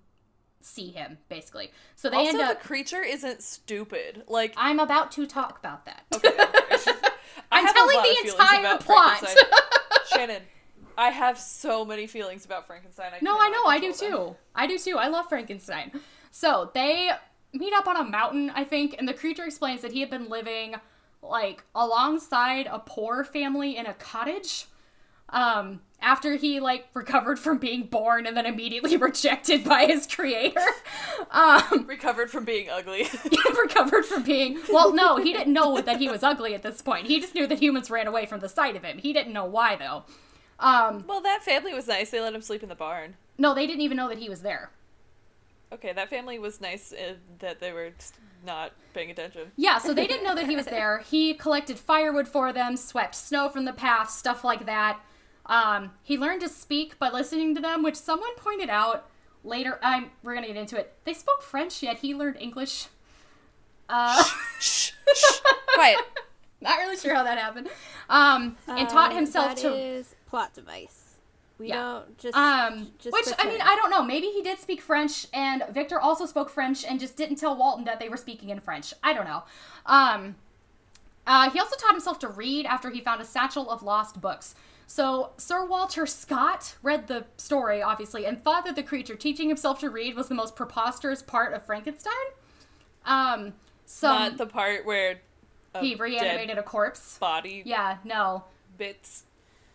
see him, basically. So they end up... the creature isn't stupid. Like, I'm about to talk about that. Okay. I'm telling the entire plot. Shannon, I have so many feelings about Frankenstein. I know, I do too. I do too. I love Frankenstein. So, they meet up on a mountain, I think, and the creature explains that he had been living, like, alongside a poor family in a cottage, after he, like, recovered from being born and then immediately rejected by his creator. Recovered from being ugly. Recovered from being... Well, no, he didn't know that he was ugly at this point. He just knew that humans ran away from the sight of him. He didn't know why, though. Well, that family was nice. They let him sleep in the barn. No, they didn't even know that he was there. Okay, that family was nice that they were just not paying attention. Yeah, so they didn't know that he was there. He collected firewood for them, swept snow from the path, stuff like that. He learned to speak by listening to them, which someone pointed out later. We're gonna get into it. They spoke French, yet he learned English. Shh. Quiet. Not really sure how that happened. And taught himself that to... is plot device. We don't just which, pretend. I mean, I don't know. Maybe he did speak French, and Victor also spoke French and just didn't tell Walton that they were speaking in French. I don't know. He also taught himself to read after he found a satchel of lost books. So Sir Walter Scott read the story, obviously, and thought that the creature teaching himself to read was the most preposterous part of Frankenstein. Not the part where he reanimated a corpse. Body. Yeah, no. Bits.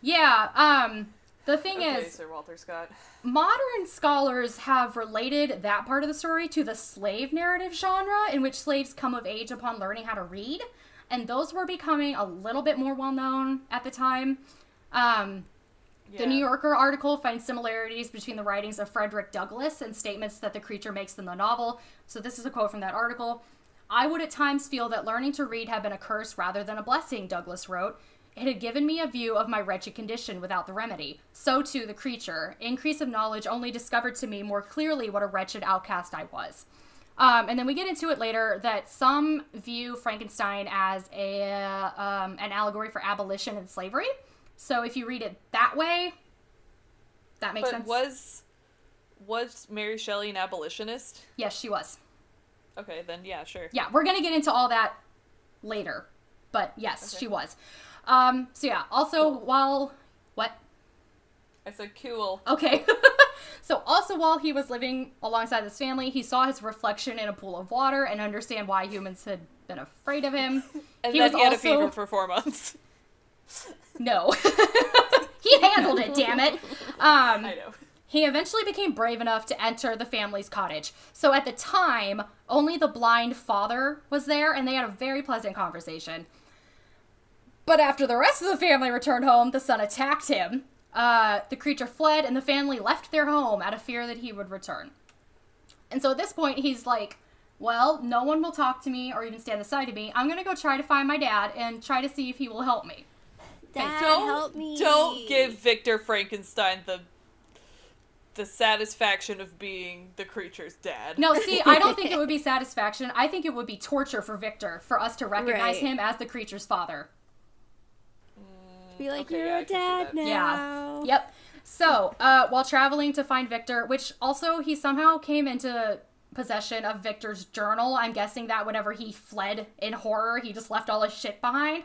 Yeah, the thing is, Sir Walter Scott. Modern scholars have related that part of the story to the slave narrative genre, in which slaves come of age upon learning how to read, and those were becoming a little bit more well-known at the time. The New Yorker article finds similarities between the writings of Frederick Douglass and statements that the creature makes in the novel. So this is a quote from that article. "I would at times feel that learning to read had been a curse rather than a blessing," Douglass wrote. "It had given me a view of my wretched condition without the remedy. So too the creature. Increase of knowledge only discovered to me more clearly what a wretched outcast I was." And then we get into it later that some view Frankenstein as an allegory for abolition and slavery. So if you read it that way, that makes sense. Was Mary Shelley an abolitionist? Yes, she was. Okay, then yeah, sure. Yeah, we're going to get into all that later. But yes, she was. So yeah, also while... What? I said cool. Okay. So also while he was living alongside his family, he saw his reflection in a pool of water and understand why humans had been afraid of him. And then he had a fever for 4 months. No. He handled it, damn it. I know. He eventually became brave enough to enter the family's cottage. So at the time, only the blind father was there, and they had a very pleasant conversation. But after the rest of the family returned home, the son attacked him. The creature fled, and the family left their home out of fear that he would return. And so at this point, he's like, well, no one will talk to me or even stand beside of me. I'm going to go try to find my dad and try to see if he will help me. Dad, help me. Don't give Victor Frankenstein the satisfaction of being the creature's dad. No, see, I don't think it would be satisfaction. I think it would be torture for Victor, for us to recognize him as the creature's father. Be like, okay, you're yeah, a dad now. Yeah. Yep. So, while traveling to find Victor, which also he somehow came into possession of Victor's journal. I'm guessing that whenever he fled in horror, he just left all his shit behind.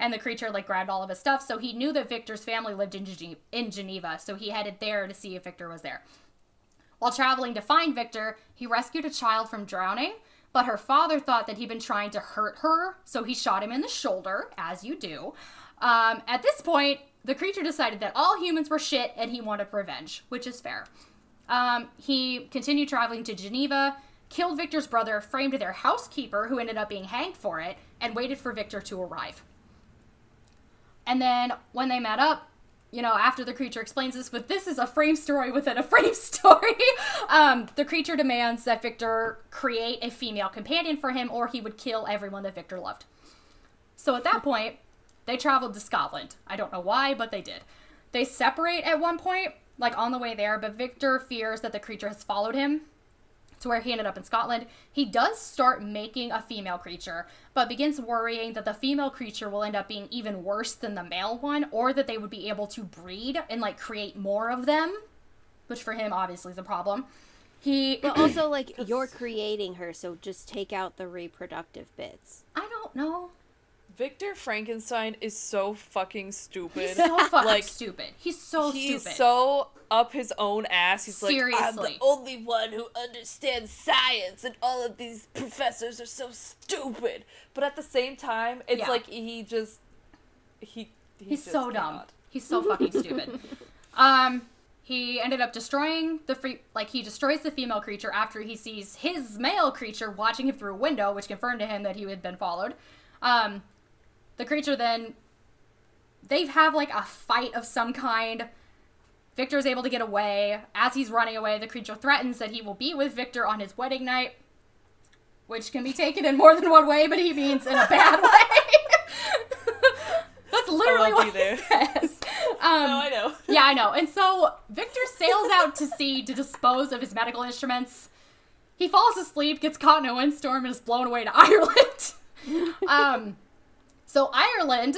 And the creature, like, grabbed all of his stuff. So he knew that Victor's family lived in Geneva. So he headed there to see if Victor was there. While traveling to find Victor, he rescued a child from drowning. But her father thought that he'd been trying to hurt her. So he shot him in the shoulder, as you do. At this point, the creature decided that all humans were shit and he wanted revenge, which is fair. He continued traveling to Geneva, killed Victor's brother, framed their housekeeper, who ended up being hanged for it, and waited for Victor to arrive. And then when they met up, you know, after the creature explains this, but this is a frame story within a frame story, the creature demands that Victor create a female companion for him or he would kill everyone that Victor loved. So at that point, they traveled to Scotland. I don't know why, but they did. They separate at one point, like on the way there, but Victor fears that the creature has followed him to where he ended up in Scotland. He does start making a female creature, but begins worrying that the female creature will end up being even worse than the male one, or that they would be able to breed and, like, create more of them, which for him obviously is a problem. But also, like, you're creating her, so just take out the reproductive bits. I don't know. Victor Frankenstein is so fucking stupid. He's so fucking like, stupid. He's so he's stupid. so up his own ass. He's Seriously. like, I'm the only one who understands science, and all of these professors are so stupid. But at the same time, it's like he's just so dumb. He's so fucking stupid. He ended up destroying he destroys the female creature after he sees his male creature watching him through a window, which confirmed to him that he had been followed. The creature then, they have like a fight of some kind. Victor is able to get away. As he's running away, the creature threatens that he will be with Victor on his wedding night, which can be taken in more than one way, but he means in a bad way. That's literally what he says. No, I know. Yeah, I know. And so Victor sails out to sea to dispose of his medical instruments. He falls asleep, gets caught in a windstorm, and is blown away to Ireland. So Ireland,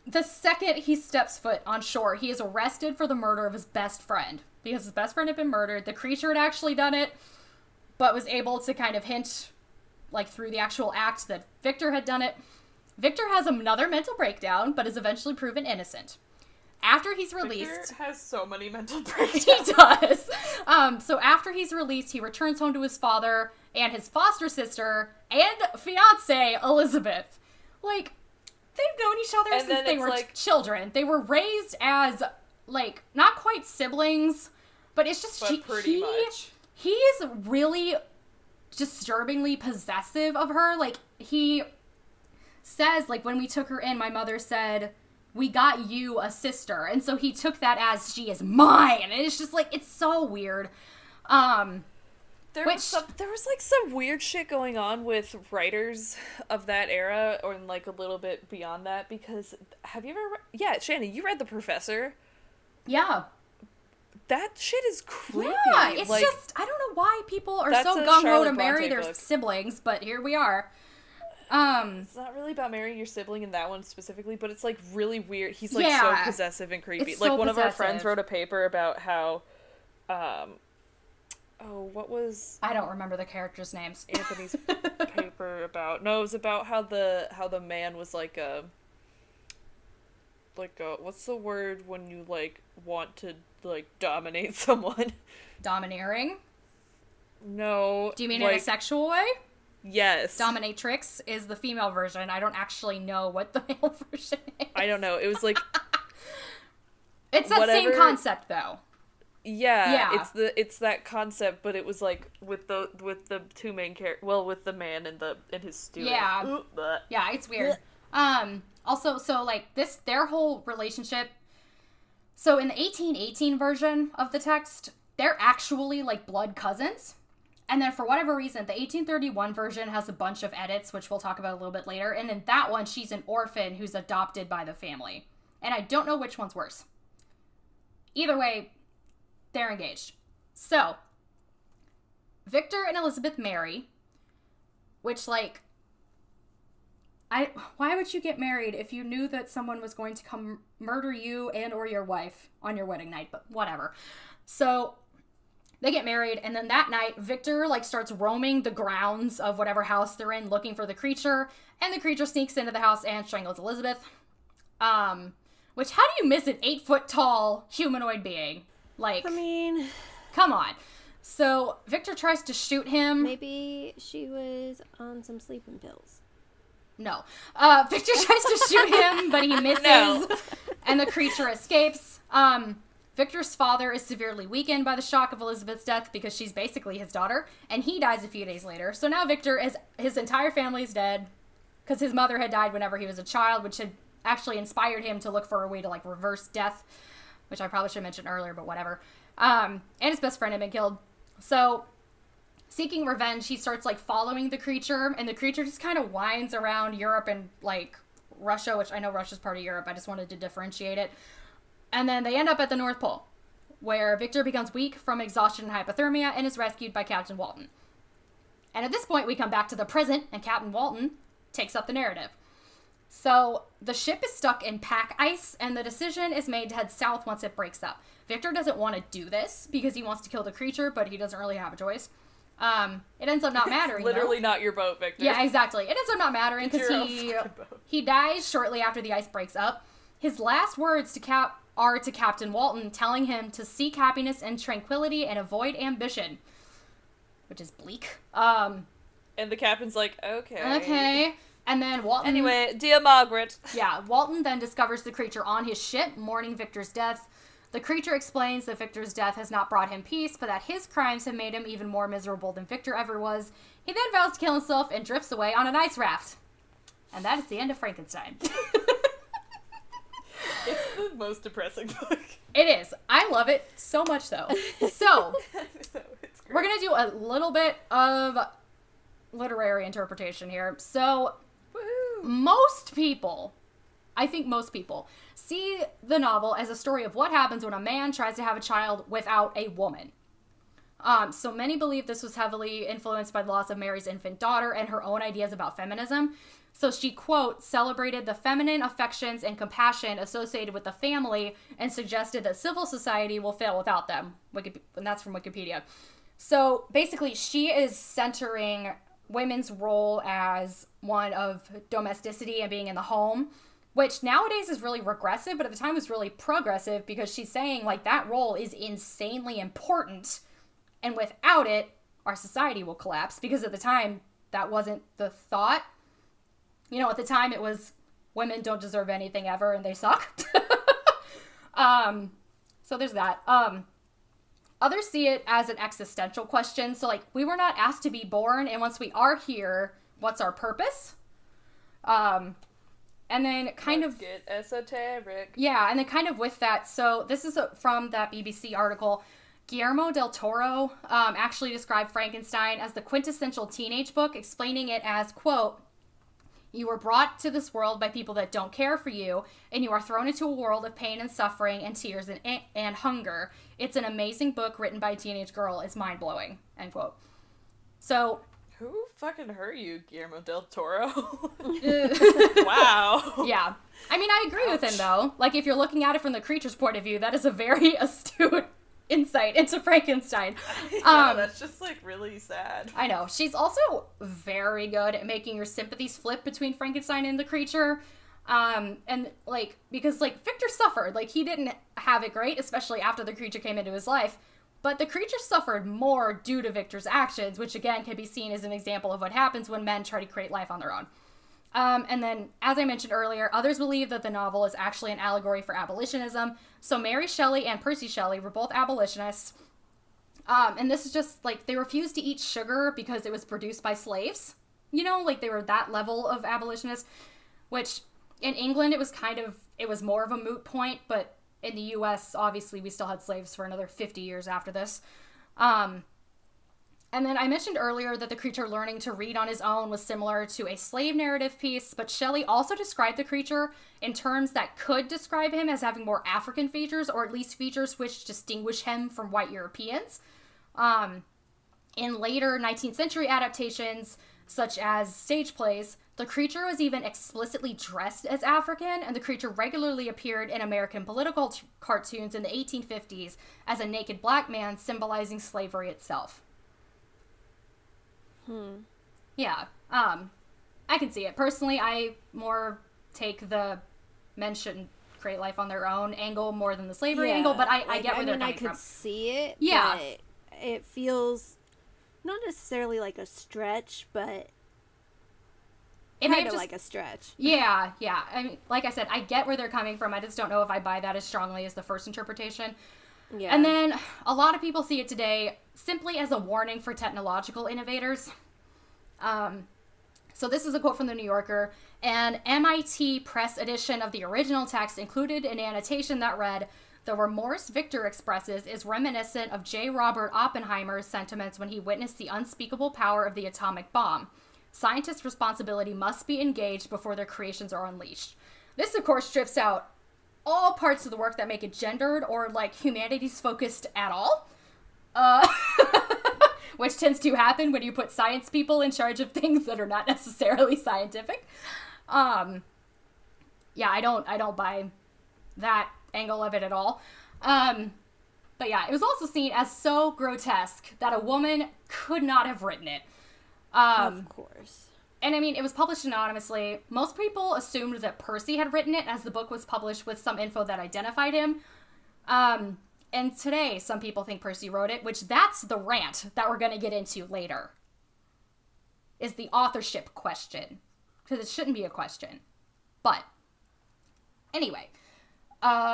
the second he steps foot on shore, he is arrested for the murder of his best friend. Because his best friend had been murdered. The creature had actually done it, but was able to kind of hint, like, through the actual act that Victor had done it. Victor has another mental breakdown, but is eventually proven innocent. After he's released... Victor has so many mental breakdowns. He does. So after he's released, he returns home to his father and his foster sister and fiancée, Elizabeth. Like, they've known each other since they were children. They were raised as, like, not quite siblings, but it's just... But pretty much. He is really disturbingly possessive of her. Like, he says, like, when we took her in, my mother said, we got you a sister. And so he took that as, she is mine. And it's just, like, it's so weird. There was like some weird shit going on with writers of that era, or like a little bit beyond that, because have you ever yeah, Shannon, you read The Professor? Yeah. That shit is creepy. Yeah, it's like, just, I don't know why people are so gung-ho Charlotte to marry Bronte their book. siblings, but here we are. It's not really about marrying your sibling in that one specifically, but it's like really weird. He's like so possessive and creepy. It's Like so one of our possessive. friends wrote a paper about how what was I don't remember the characters' names. Anthony's paper about? No, it was about how the man was like a what's the word when you like want to like dominate someone? Domineering? No. Do you mean in a sexual way? Yes. Dominatrix is the female version. I don't actually know what the male version is. I don't know. It was like it's that same concept though. Yeah, it's that concept, but it was like with the two main characters. Well, with the man and his student. Yeah, Ooh, yeah, it's weird. Also, so like their whole relationship. So in the 1818 version of the text, they're actually like blood cousins, and then for whatever reason, the 1831 version has a bunch of edits, which we'll talk about a little bit later. And in that one, she's an orphan who's adopted by the family, and I don't know which one's worse. Either way, they're engaged. So, Victor and Elizabeth marry, which, like, why would you get married if you knew that someone was going to come murder you and or your wife on your wedding night? But whatever. So, they get married, and then that night, Victor, like, starts roaming the grounds of whatever house they're in looking for the creature, and the creature sneaks into the house and strangles Elizabeth. Which, how do you miss an 8-foot-tall humanoid being? Like, I mean, come on. So, Victor tries to shoot him. Maybe she was on some sleeping pills. No. Victor tries to shoot him, but he misses, and the creature escapes. Victor's father is severely weakened by the shock of Elizabeth's death because she's basically his daughter, and he dies a few days later. So now Victor his entire family is dead because his mother had died whenever he was a child, which had actually inspired him to look for a way to, like, reverse death, which I probably should have mentioned earlier, but whatever. And his best friend had been killed. So, seeking revenge, he starts, like, following the creature, and the creature just kind of winds around Europe and, like, Russia, which I know Russia's part of Europe. I just wanted to differentiate it. And then they end up at the North Pole, where Victor becomes weak from exhaustion and hypothermia and is rescued by Captain Walton. And at this point, we come back to the present, and Captain Walton takes up the narrative. So, the ship is stuck in pack ice, and the decision is made to head south once it breaks up. Victor doesn't want to do this, because he wants to kill the creature, but he doesn't really have a choice. It ends up not mattering. Literally not your boat, Victor. Yeah, exactly. It ends up not mattering because he dies shortly after the ice breaks up. His last words are to Captain Walton, telling him to seek happiness and tranquility and avoid ambition, which is bleak. And the captain's like, okay. And then Walton... Anyway, dear Margaret. Yeah, Walton then discovers the creature on his ship, mourning Victor's death. The creature explains that Victor's death has not brought him peace, but that his crimes have made him even more miserable than Victor ever was. He then vows to kill himself and drifts away on an ice raft. And that is the end of Frankenstein. It's the most depressing book. It is. I love it so much, though. So, we're going to do a little bit of literary interpretation here. So, most people, see the novel as a story of what happens when a man tries to have a child without a woman. So many believe this was heavily influenced by the loss of Mary's infant daughter and her own ideas about feminism. So she, quote, celebrated the feminine affections and compassion associated with the family and suggested that civil society will fail without them. And that's from Wikipedia. So basically, she is centering women's role as one of domesticity and being in the home, which nowadays is really regressive, but at the time was really progressive because she's saying, like, that role is insanely important. And without it, our society will collapse because at the time, that wasn't the thought. You know, at the time it was women don't deserve anything ever and they suck. So there's that. Others see it as an existential question. So, like, we were not asked to be born, and once we are here, what's our purpose? And then kind of... get esoteric. Yeah, and then kind of with that, so this is from that BBC article. Guillermo del Toro actually described Frankenstein as the quintessential teenage book, explaining it as, quote, you were brought to this world by people that don't care for you, and you are thrown into a world of pain and suffering and tears and hunger. It's an amazing book written by a teenage girl. It's mind-blowing, end quote. So... Who fucking hurt you, Guillermo del Toro? Wow. Yeah. I mean, I agree with him, though. Like, if you're looking at it from the creature's point of view, that is a very astute insight into Frankenstein. That's just, like, really sad. I know. She's also very good at making your sympathies flip between Frankenstein and the creature. And, like, because, like, Victor suffered. Like, he didn't have it great, especially after the creature came into his life. But the creature suffered more due to Victor's actions, which, again, can be seen as an example of what happens when men try to create life on their own. And then, as I mentioned earlier, others believe that the novel is actually an allegory for abolitionism. So Mary Shelley and Percy Shelley were both abolitionists. And this is just, like, they refused to eat sugar because it was produced by slaves. You know, like, they were that level of abolitionists, which in England it was more of a moot point, but in the U.S., obviously, we still had slaves for another 50 years after this. And then I mentioned earlier that the creature learning to read on his own was similar to a slave narrative piece, but Shelley also described the creature in terms that could describe him as having more African features, or at least features which distinguish him from white Europeans. In later 19th century adaptations, such as stage plays, the creature was even explicitly dressed as African, and the creature regularly appeared in American political cartoons in the 1850s as a naked black man symbolizing slavery itself. Yeah. I can see it. Personally, I more take the men shouldn't create life on their own angle more than the slavery angle, but I get where they're coming from. I could see it, yeah. But it feels not necessarily like a stretch, but it kind of like a stretch. Yeah. I mean, like I said, I get where they're coming from. I just don't know if I buy that as strongly as the first interpretation. Yeah. And then a lot of people see it today simply as a warning for technological innovators. So this is a quote from the New Yorker. An MIT Press edition of the original text included an annotation that read, "The remorse Victor expresses is reminiscent of J. Robert Oppenheimer's sentiments when he witnessed the unspeakable power of the atomic bomb. Scientists' responsibility must be engaged before their creations are unleashed." This, of course, strips out all parts of the work that make it gendered or, like, humanities-focused at all. Which tends to happen when you put science people in charge of things that are not necessarily scientific. Yeah, I don't buy that angle of it at all. But yeah, it was also seen as so grotesque that a woman could not have written it. Of course. And I mean, it was published anonymously. Most people assumed that Percy had written it, as the book was published with some info that identified him. And today, some people think Percy wrote it, which that's the rant that we're going to get into later, is the authorship question. Because it shouldn't be a question. But, anyway,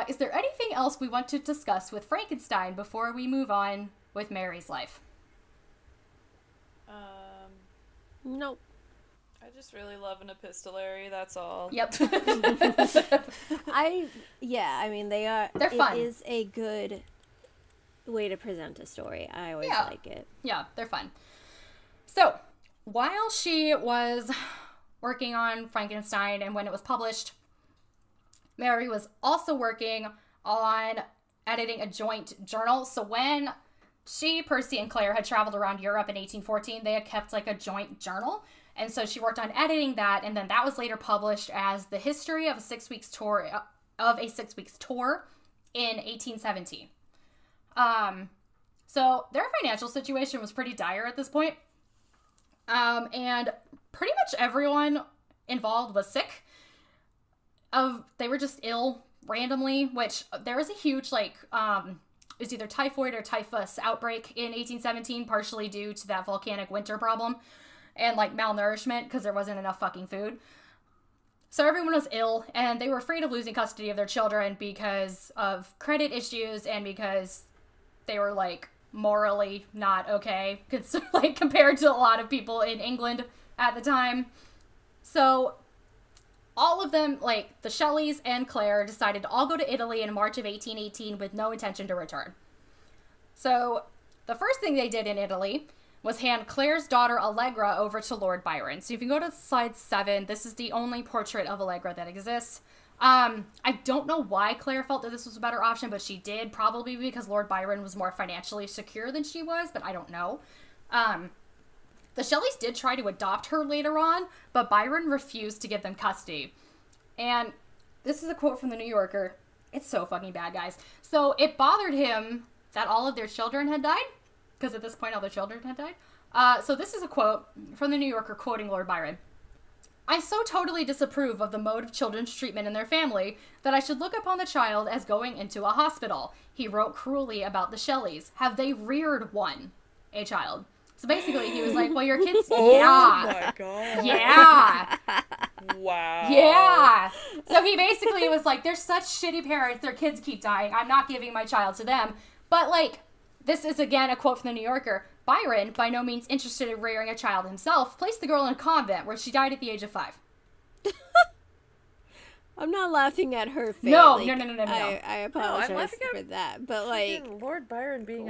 is there anything else we want to discuss with Frankenstein before we move on with Mary's life? Nope. I just really love an epistolary, that's all. Yep. I mean, they're fun. It is a good way to present a story. I always like it. Yeah, they're fun. So, while she was working on Frankenstein and when it was published, Mary was also working on editing a joint journal. So when she, Percy, and Claire had traveled around Europe in 1814, they had kept like a joint journal. And so she worked on editing that, and then that was later published as The History of a 6 Weeks Tour in 1817. So their financial situation was pretty dire at this point. And pretty much everyone involved was sick. They were just ill randomly, which there was a huge, it was either typhoid or typhus outbreak in 1817, partially due to that volcanic winter problem and, malnourishment because there wasn't enough fucking food. So everyone was ill, and they were afraid of losing custody of their children because of credit issues and because they were, morally not okay, compared to a lot of people in England at the time. So all of them, the Shelleys and Claire, decided to all go to Italy in March of 1818 with no intention to return. So the first thing they did in Italy was hand Claire's daughter Allegra over to Lord Byron. So if you go to slide 7, this is the only portrait of Allegra that exists. I don't know why Claire felt that this was a better option, but she did, probably because Lord Byron was more financially secure than she was, but I don't know. The Shelleys did try to adopt her later on, but Byron refused to give them custody. And this is a quote from the New Yorker. It's so fucking bad, guys. So it bothered him that all of their children had died, because at this point all their children had died. So this is a quote from the New Yorker quoting Lord Byron. "I so totally disapprove of the mode of children's treatment in their family that I should look upon the child as going into a hospital. He wrote cruelly about the Shelleys. Have they reared one? A child." So basically he was like, well, your kids, Oh my god. Yeah. Wow. Yeah. So he basically was like, they're such shitty parents, their kids keep dying, I'm not giving my child to them. But this is again a quote from the New Yorker. Byron, by no means interested in rearing a child himself, placed the girl in a convent where she died at the age of 5. I'm not laughing at her fate. No. I apologize for that. But Lord Byron being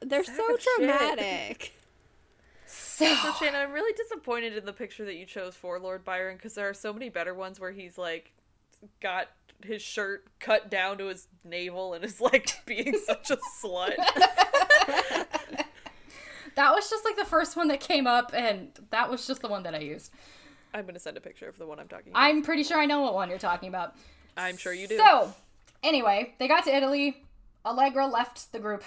they're so dramatic. So Shayna, I'm really disappointed in the picture that you chose for Lord Byron, because there are so many better ones where he's got his shirt cut down to his navel and is being such a slut. That was just the first one that came up, and that was just the one that I used. I'm gonna send a picture of the one I'm talking about. I'm pretty sure I know what one you're talking about. I'm sure you do. So, anyway, they got to Italy. Allegra left the group.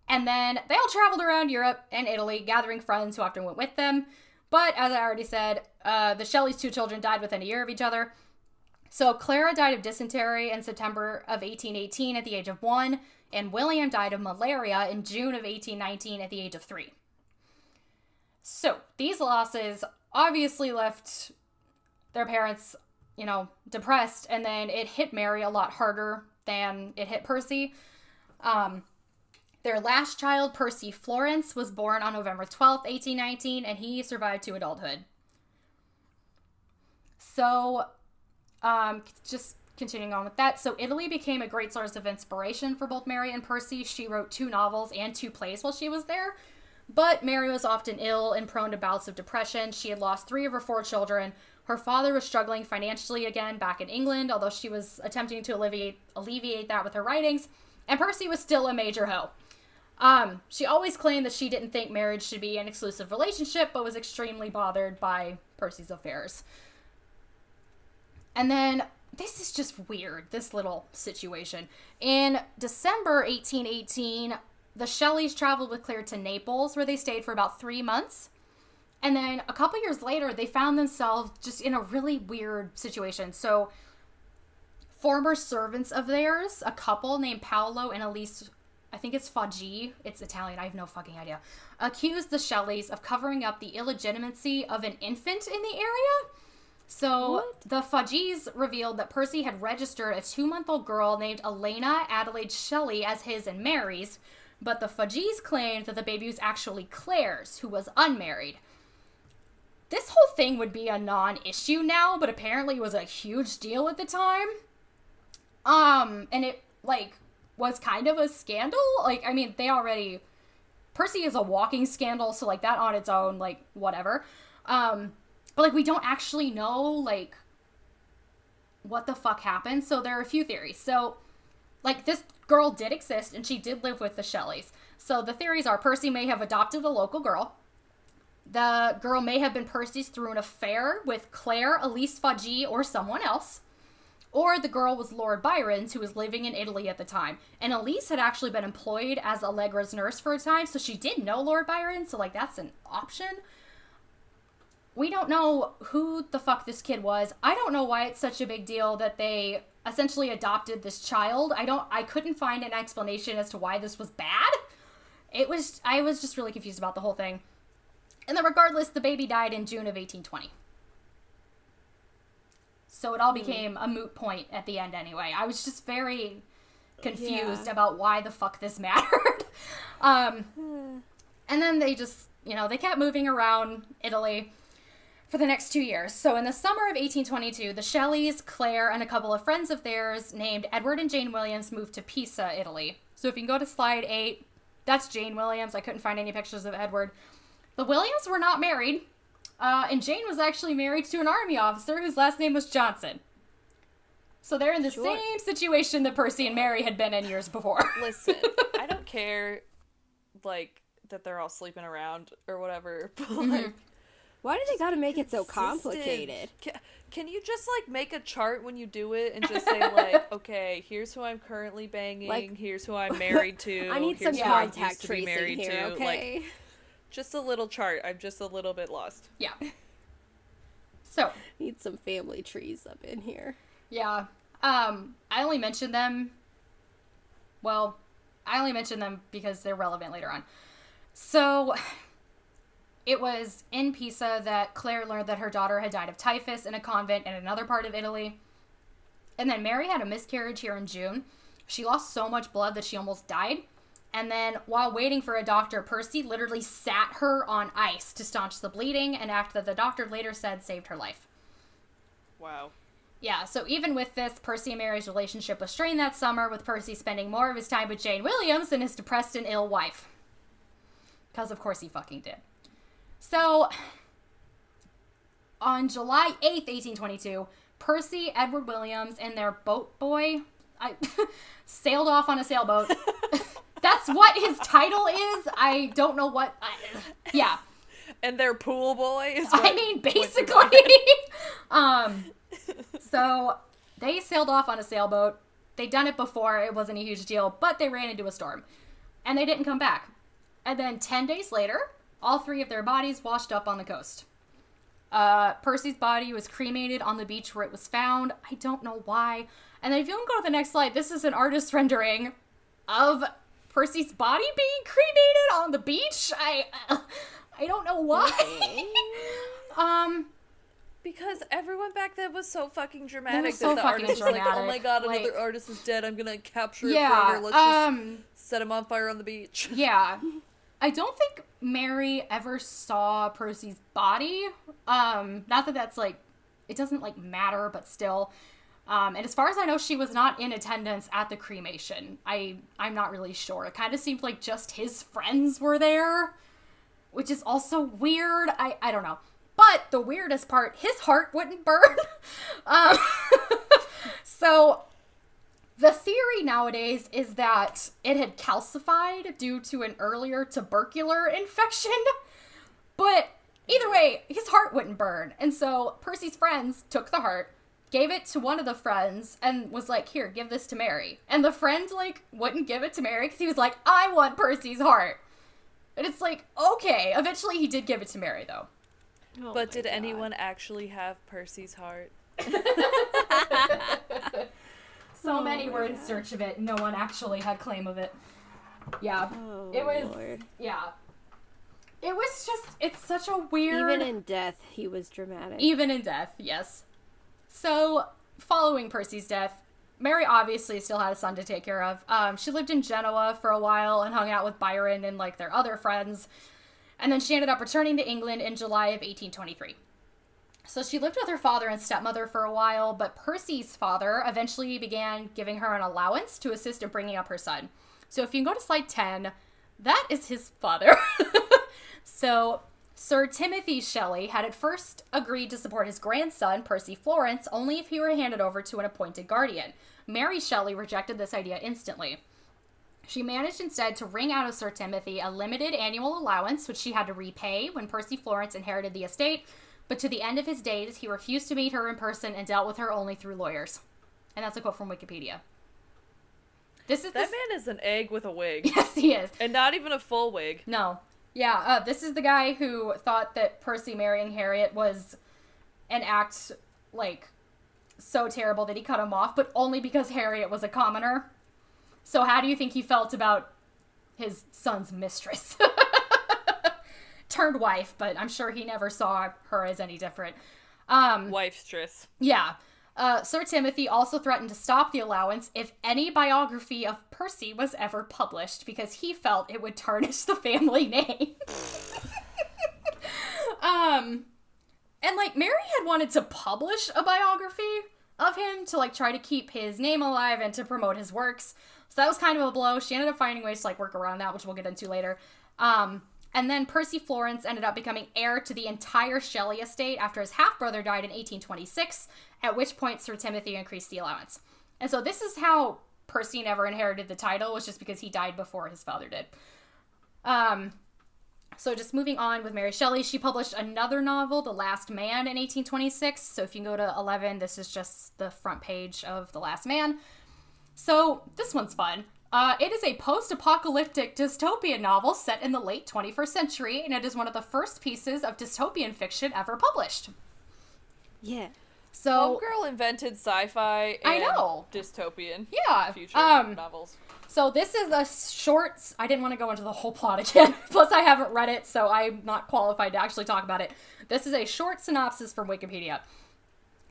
And then they all traveled around Europe and Italy, gathering friends who often went with them. But, as I already said, the Shelleys' 2 children died within a year of each other. So, Clara died of dysentery in September of 1818 at the age of 1, and William died of malaria in June of 1819 at the age of 3. So, these losses obviously left their parents, depressed, and then it hit Mary a lot harder than it hit Percy. Their last child, Percy Florence, was born on November 12th, 1819, and he survived to adulthood. So, just continuing on with that. So, Italy became a great source of inspiration for both Mary and Percy. She wrote 2 novels and 2 plays while she was there. But Mary was often ill and prone to bouts of depression. She had lost 3 of her 4 children. Her father was struggling financially again back in England, although she was attempting to alleviate that with her writings. And Percy was still a major hoe. She always claimed that she didn't think marriage should be an exclusive relationship, but was extremely bothered by Percy's affairs. And then this is just weird, this little situation. In December 1818, the Shelleys traveled with Claire to Naples, where they stayed for about 3 months. And then a couple years later, they found themselves just in a really weird situation. So, former servants of theirs, a couple named Paolo and Elise, I think it's Foggi, it's Italian, I have no fucking idea, accused the Shelleys of covering up the illegitimacy of an infant in the area. So the Foggis revealed that Percy had registered a 2-month-old girl named Elena Adelaide Shelley as his and Mary's, but the Foggis claimed that the baby was actually Claire's, who was unmarried. This whole thing would be a non-issue now, but apparently it was a huge deal at the time. And it, like, was kind of a scandal. Like, I mean, Percy is a walking scandal, so, like, that on its own, like, whatever. But, like, we don't actually know, like, what the fuck happened. So there are a few theories. So, like, this girl did exist, and she did live with the Shelleys. So the theories are Percy may have adopted a local girl. The girl may have been Percy's through an affair with Claire, Elise Foggi, or someone else. Or the girl was Lord Byron's, who was living in Italy at the time. And Elise had actually been employed as Allegra's nurse for a time, so she did know Lord Byron, so, like, that's an option. We don't know who the fuck this kid was. I don't know why it's such a big deal that they essentially adopted this child. I couldn't find an explanation as to why this was bad. I was just really confused about the whole thing. And then regardless, the baby died in June of 1820. So it all became a moot point at the end anyway. I was just very confused about why the fuck this mattered. And then they just, they kept moving around Italy for the next 2 years. So in the summer of 1822, the Shelleys, Claire, and a couple of friends of theirs named Edward and Jane Williams moved to Pisa, Italy. So if you can go to slide 8, that's Jane Williams. I couldn't find any pictures of Edward. The Williams were not married, and Jane was actually married to an army officer whose last name was Johnson. So they're in the same situation that Percy and Mary had been in years before. Listen, I don't care, like, that they're all sleeping around or whatever, but, like... Why do they gotta make it so complicated? Can you just, like, make a chart when you do it and just say, like, okay, here's who I'm currently banging, like, here's who I'm married to, I need here's some who I contact used to be tracing married here, to. okay? Like, just a little chart. I'm just a little bit lost. Yeah. So. Need some family trees up in here. Yeah. I only mentioned them. Well, I only mentioned them because they're relevant later on. So, it was in Pisa that Claire learned that her daughter had died of typhus in a convent in another part of Italy. And then Mary had a miscarriage here in June. She lost so much blood that she almost died. And then, while waiting for a doctor, Percy literally sat her on ice to staunch the bleeding, an act that the doctor later said saved her life. Wow. Yeah, so even with this, Percy and Mary's relationship was strained that summer, with Percy spending more of his time with Jane Williams than his depressed and ill wife. Because, of course, he fucking did. So, on July 8th, 1822, Percy, Edward Williams, and their boat boy sailed off on a sailboat. That's what his title is. I don't know what... yeah. And their pool boy is basically. So, they sailed off on a sailboat. They'd done it before. It wasn't a huge deal. But they ran into a storm. And they didn't come back. And then 10 days later, all 3 of their bodies washed up on the coast. Percy's body was cremated on the beach where it was found. I don't know why. And then if you can go to the next slide, this is an artist rendering of Percy's body being cremated on the beach. I don't know why. Because everyone back then was so fucking dramatic so that the fucking artist was like, oh my god, another artist is dead, I'm gonna capture it forever, let's just set him on fire on the beach. Yeah. I don't think Mary ever saw Percy's body. Not that that's, like, it doesn't, like, matter, but still. And as far as I know, she was not in attendance at the cremation. I'm not really sure. It kind of seemed like just his friends were there, which is also weird. I don't know. But the weirdest part, his heart wouldn't burn. So the theory nowadays is that it had calcified due to an earlier tubercular infection. But either way, his heart wouldn't burn. And so Percy's friends took the heart, gave it to one of the friends and was like, here, give this to Mary. And the friend, like, wouldn't give it to Mary because he was like, I want Percy's heart. And it's like, okay. Eventually he did give it to Mary, though. Oh, but did anyone actually have Percy's heart? So many were in search of it. No one actually had claim of it. Yeah. Oh, it was, Lord. yeah. It was just, it's such a weird... Even in death, he was dramatic. Even in death, yes. So, following Percy's death, Mary obviously still had a son to take care of. She lived in Genoa for a while and hung out with Byron and, like, their other friends. And then she ended up returning to England in July of 1823. So she lived with her father and stepmother for a while, but Percy's father eventually began giving her an allowance to assist in bringing up her son. So if you can go to slide 10, that is his father. So Sir Timothy Shelley had at first agreed to support his grandson, Percy Florence, only if he were handed over to an appointed guardian. Mary Shelley rejected this idea instantly. She managed instead to wring out of Sir Timothy a limited annual allowance, which she had to repay when Percy Florence inherited the estate, but to the end of his days, he refused to meet her in person and dealt with her only through lawyers. And that's a quote from Wikipedia. That man is an egg with a wig. Yes, he is. And not even a full wig. No. Yeah, this is the guy who thought that Percy marrying Harriet was an act, like, so terrible that he cut him off, but only because Harriet was a commoner. So how do you think he felt about his son's mistress? Turned wife, but I'm sure he never saw her as any different. Wifestress. Yeah. Sir Timothy also threatened to stop the allowance if any biography of Percy was ever published because he felt it would tarnish the family name. And, like, Mary had wanted to publish a biography of him to, like, try to keep his name alive and to promote his works. So that was kind of a blow. She ended up finding ways to, like, work around that, which we'll get into later. And then Percy Florence ended up becoming heir to the entire Shelley estate after his half-brother died in 1826, at which point Sir Timothy increased the allowance. And so this is how Percy never inherited the title, was just because he died before his father did. So just moving on with Mary Shelley, she published another novel, The Last Man, in 1826. So if you can go to 11, this is just the front page of The Last Man. So this one's fun. It is a post-apocalyptic dystopian novel set in the late 21st century, and it is one of the first pieces of dystopian fiction ever published. Yeah. So Homegirl invented sci-fi and I know. dystopian future novels. So this is a short... I didn't want to go into the whole plot again. Plus, I haven't read it, so I'm not qualified to actually talk about it. This is a short synopsis from Wikipedia.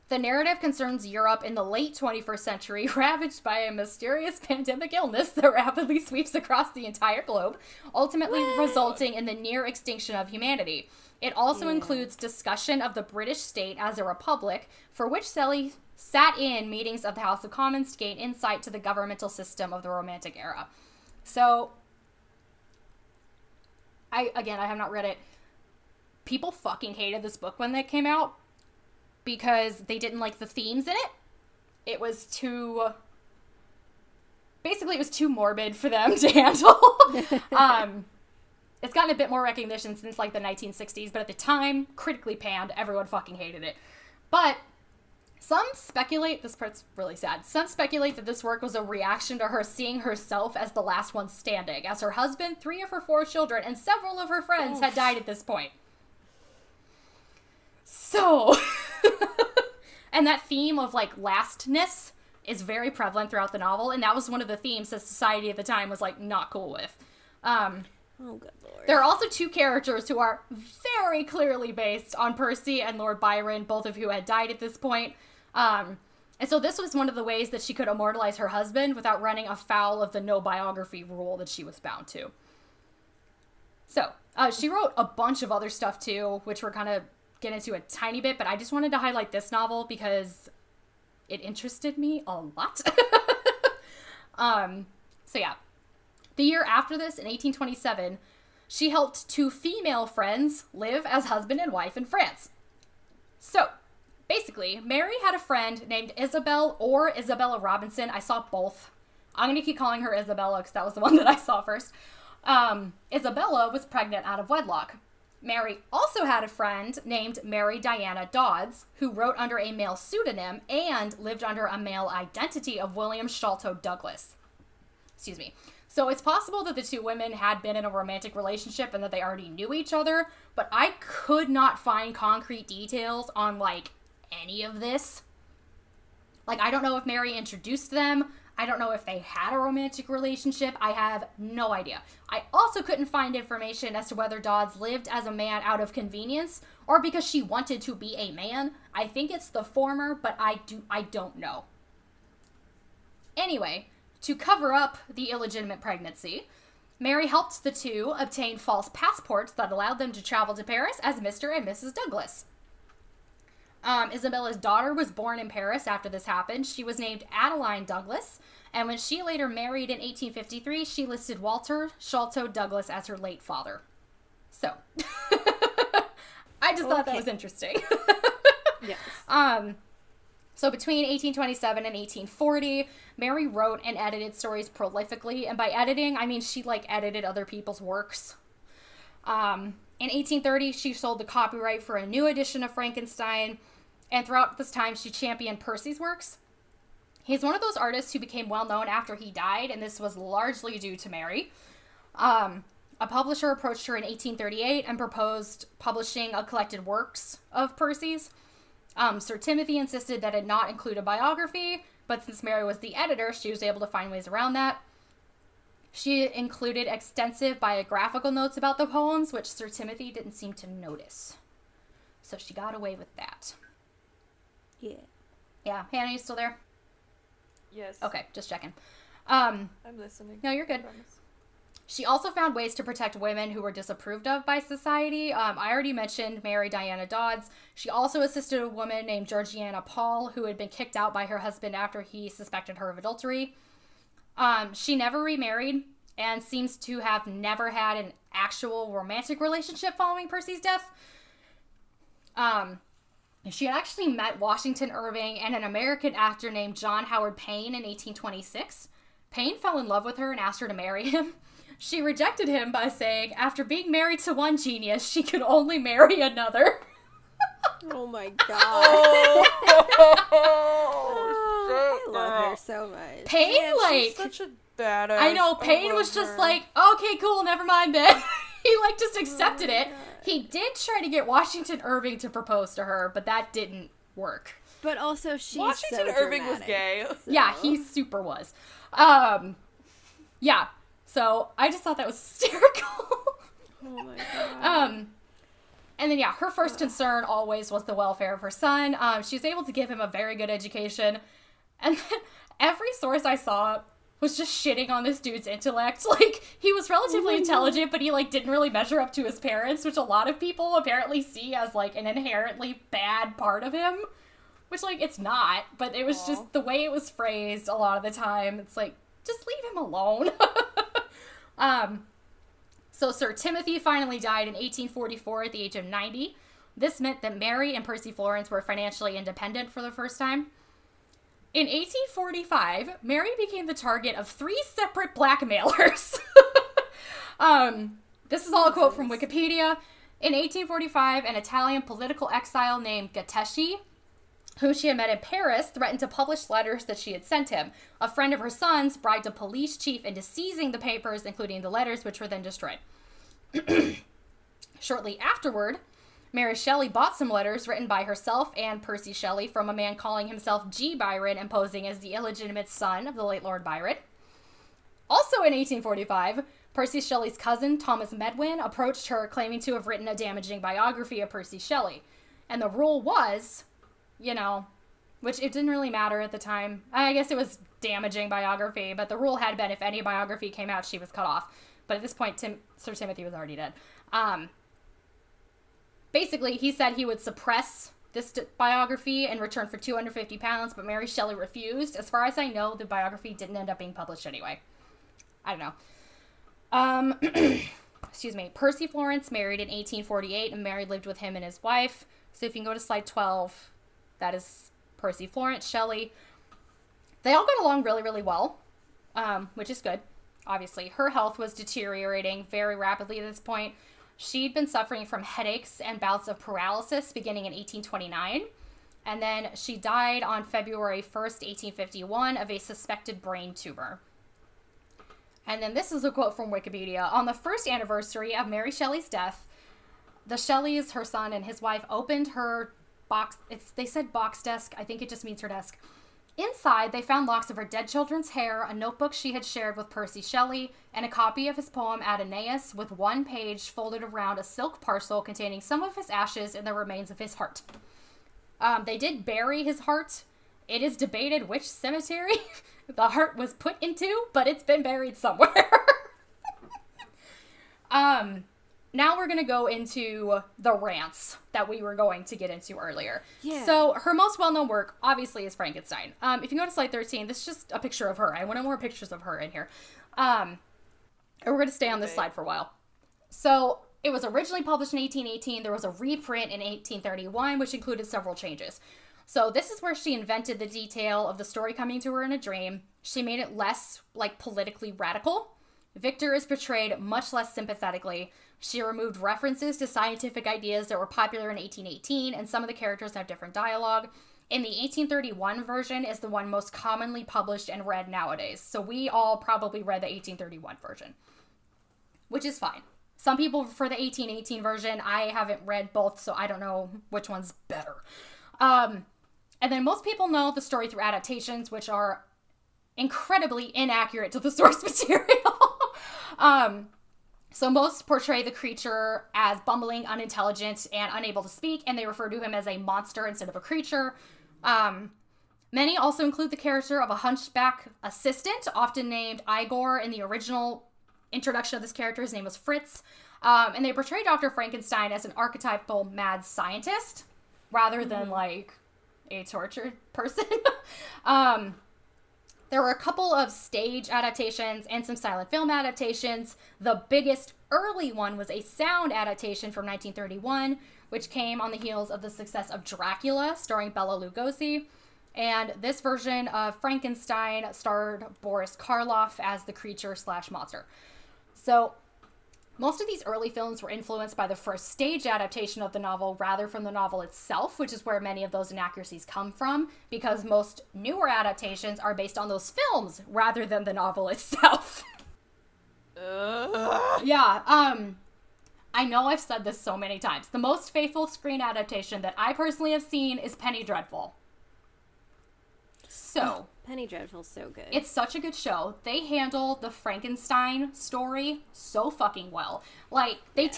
The narrative concerns Europe in the late 21st century, ravaged by a mysterious pandemic illness that rapidly sweeps across the entire globe, ultimately resulting in the near extinction of humanity. It also includes discussion of the British state as a republic, for which Shelley sat in meetings of the House of Commons to gain insight to the governmental system of the Romantic era. So, I have not read it. People fucking hated this book when it came out, because they didn't like the themes in it. It was too... Basically, it was too morbid for them to handle. It's gotten a bit more recognition since, like, the 1960s, but at the time, critically panned. Everyone fucking hated it. But some speculate... This part's really sad. Some speculate that this work was a reaction to her seeing herself as the last one standing, as her husband, 3 of her 4 children, and several of her friends had died at this point. So... And that theme of, like, lastness is very prevalent throughout the novel, and that was one of the themes that society at the time was, like, not cool with. Oh, good lord. There are also 2 characters who are very clearly based on Percy and Lord Byron, both of who had died at this point. And so this was one of the ways that she could immortalize her husband without running afoul of the no biography rule that she was bound to. So, she wrote a bunch of other stuff, too, which we're kind of get into a tiny bit, but I just wanted to highlight this novel because it interested me a lot. So yeah. The year after this, in 1827, she helped 2 female friends live as husband and wife in France. So, basically, Mary had a friend named Isabel or Isabella Robinson. I saw both. I'm going to keep calling her Isabella because that was the one that I saw first. Isabella was pregnant out of wedlock. Mary also had a friend named Mary Diana Dodds, who wrote under a male pseudonym and lived under a male identity of William Sholto Douglas. Excuse me. So it's possible that the two women had been in a romantic relationship and that they already knew each other, but I could not find concrete details on, like, any of this. Like, I don't know if Mary introduced them. I don't know if they had a romantic relationship. I have no idea. I also couldn't find information as to whether Dodds lived as a man out of convenience or because she wanted to be a man. I think it's the former, but I don't know. Anyway, to cover up the illegitimate pregnancy, Mary helped the two obtain false passports that allowed them to travel to Paris as Mr. and Mrs. Douglas. Isabella's daughter was born in Paris after this happened. She was named Adeline Douglas, and when she later married in 1853, she listed Walter Sholto Douglas as her late father. So, I just thought that was interesting. Yes. So between 1827 and 1840, Mary wrote and edited stories prolifically, and by editing, I mean she, like, edited other people's works. In 1830, she sold the copyright for a new edition of Frankenstein, and throughout this time, she championed Percy's works. He's one of those artists who became well-known after he died, and this was largely due to Mary. A publisher approached her in 1838 and proposed publishing a collected works of Percy's. Sir Timothy insisted that it not include a biography, but since Mary was the editor, she was able to find ways around that. She included extensive biographical notes about the poems, which Sir Timothy didn't seem to notice. So she got away with that. Yeah. Yeah. Hannah, you still there? Yes. Okay, just checking. I'm listening. No, you're good. She also found ways to protect women who were disapproved of by society. I already mentioned Mary Diana Dodds. She also assisted a woman named Georgiana Paul, who had been kicked out by her husband after he suspected her of adultery. She never remarried and seems to have never had an actual romantic relationship following Percy's death. She had actually met Washington Irving and an American actor named John Howard Payne in 1826. Payne fell in love with her and asked her to marry him. She rejected him by saying, after being married to one genius, she could only marry another. Oh my god. I love her so much. Payne, Man, like, she's such a badass. I know, Payne was just like, okay, cool, never mind then. He, like, just accepted it. He did try to get Washington Irving to propose to her, but that didn't work. But also, she's Washington so Irving was dramatic, gay. so. Yeah, he super was. Yeah. So I just thought that was hysterical. Oh my god. And then, yeah, her first concern always was the welfare of her son. She was able to give him a very good education. And then every source I saw was just shitting on this dude's intellect. Like, he was relatively intelligent, but he, like, didn't really measure up to his parents, which a lot of people apparently see as, like, an inherently bad part of him. Which, like, it's not, but it was just the way it was phrased a lot of the time. It's like, just leave him alone. So Sir Timothy finally died in 1844 at the age of 90. This meant that Mary and Percy Florence were financially independent for the first time. In 1845, Mary became the target of 3 separate blackmailers. This is all a quote from Wikipedia. In 1845, an Italian political exile named Gatteschi, whom she had met in Paris, threatened to publish letters that she had sent him. A friend of her son's bribed a police chief into seizing the papers, including the letters, which were then destroyed. Shortly afterward, Mary Shelley bought some letters written by herself and Percy Shelley from a man calling himself G. Byron and posing as the illegitimate son of the late Lord Byron. Also in 1845, Percy Shelley's cousin, Thomas Medwin, approached her claiming to have written a damaging biography of Percy Shelley. And the rule was, you know, which it didn't really matter at the time. I guess it was damaging biography, but the rule had been if any biography came out, she was cut off. But at this point, Sir Timothy was already dead. Basically, he said he would suppress this biography in return for £250, but Mary Shelley refused. As far as I know, the biography didn't end up being published anyway. I don't know. Excuse me. Percy Florence married in 1848, and Mary lived with him and his wife. So if you can go to slide 12, that is Percy Florence Shelley. They all got along really, really well, which is good. Obviously, her health was deteriorating very rapidly at this point. She'd been suffering from headaches and bouts of paralysis beginning in 1829. And then she died on February 1st, 1851 of a suspected brain tumor. And then this is a quote from Wikipedia. On the first anniversary of Mary Shelley's death, the Shelleys, her son and his wife, opened her box. They said box desk. I think it just means her desk. Inside, they found locks of her dead children's hair, a notebook she had shared with Percy Shelley, and a copy of his poem Adonais with one page folded around a silk parcel containing some of his ashes and the remains of his heart. They did bury his heart. It is debated which cemetery the heart was put into, but it's been buried somewhere. Now we're going to go into the rants that we were going to get into earlier. Yeah. So her most well-known work, obviously, is Frankenstein. If you go to slide 13, this is just a picture of her. I wanted more pictures of her in here. And we're going to stay on this slide for a while. So it was originally published in 1818. There was a reprint in 1831, which included several changes. So this is where she invented the detail of the story coming to her in a dream. She made it less, politically radical. Victor is portrayed much less sympathetically. She removed references to scientific ideas that were popular in 1818, and some of the characters have different dialogue. In the 1831 version is the one most commonly published and read nowadays. So we all probably read the 1831 version, which is fine. Some people prefer the 1818 version. I haven't read both, so I don't know which one's better. And then most people know the story through adaptations, which are incredibly inaccurate to the source material. So most portray the creature as bumbling, unintelligent, and unable to speak, and they refer to him as a monster instead of a creature. Many also include the character of a hunchback assistant, often named Igor. In the original introduction of this character, his name was Fritz. And they portray Dr. Frankenstein as an archetypal mad scientist, rather than, a tortured person. There were a couple of stage adaptations and some silent film adaptations. The biggest early one was a sound adaptation from 1931, which came on the heels of the success of Dracula, starring Bela Lugosi. And this version of Frankenstein starred Boris Karloff as the creature/monster. So most of these early films were influenced by the first stage adaptation of the novel rather from the novel itself, which is where many of those inaccuracies come from, because most newer adaptations are based on those films rather than the novel itself. Yeah, I know I've said this so many times. The most faithful screen adaptation that I personally have seen is Penny Dreadful. So Penny Dreadful's so good. It's such a good show. They handle the Frankenstein story so fucking well. They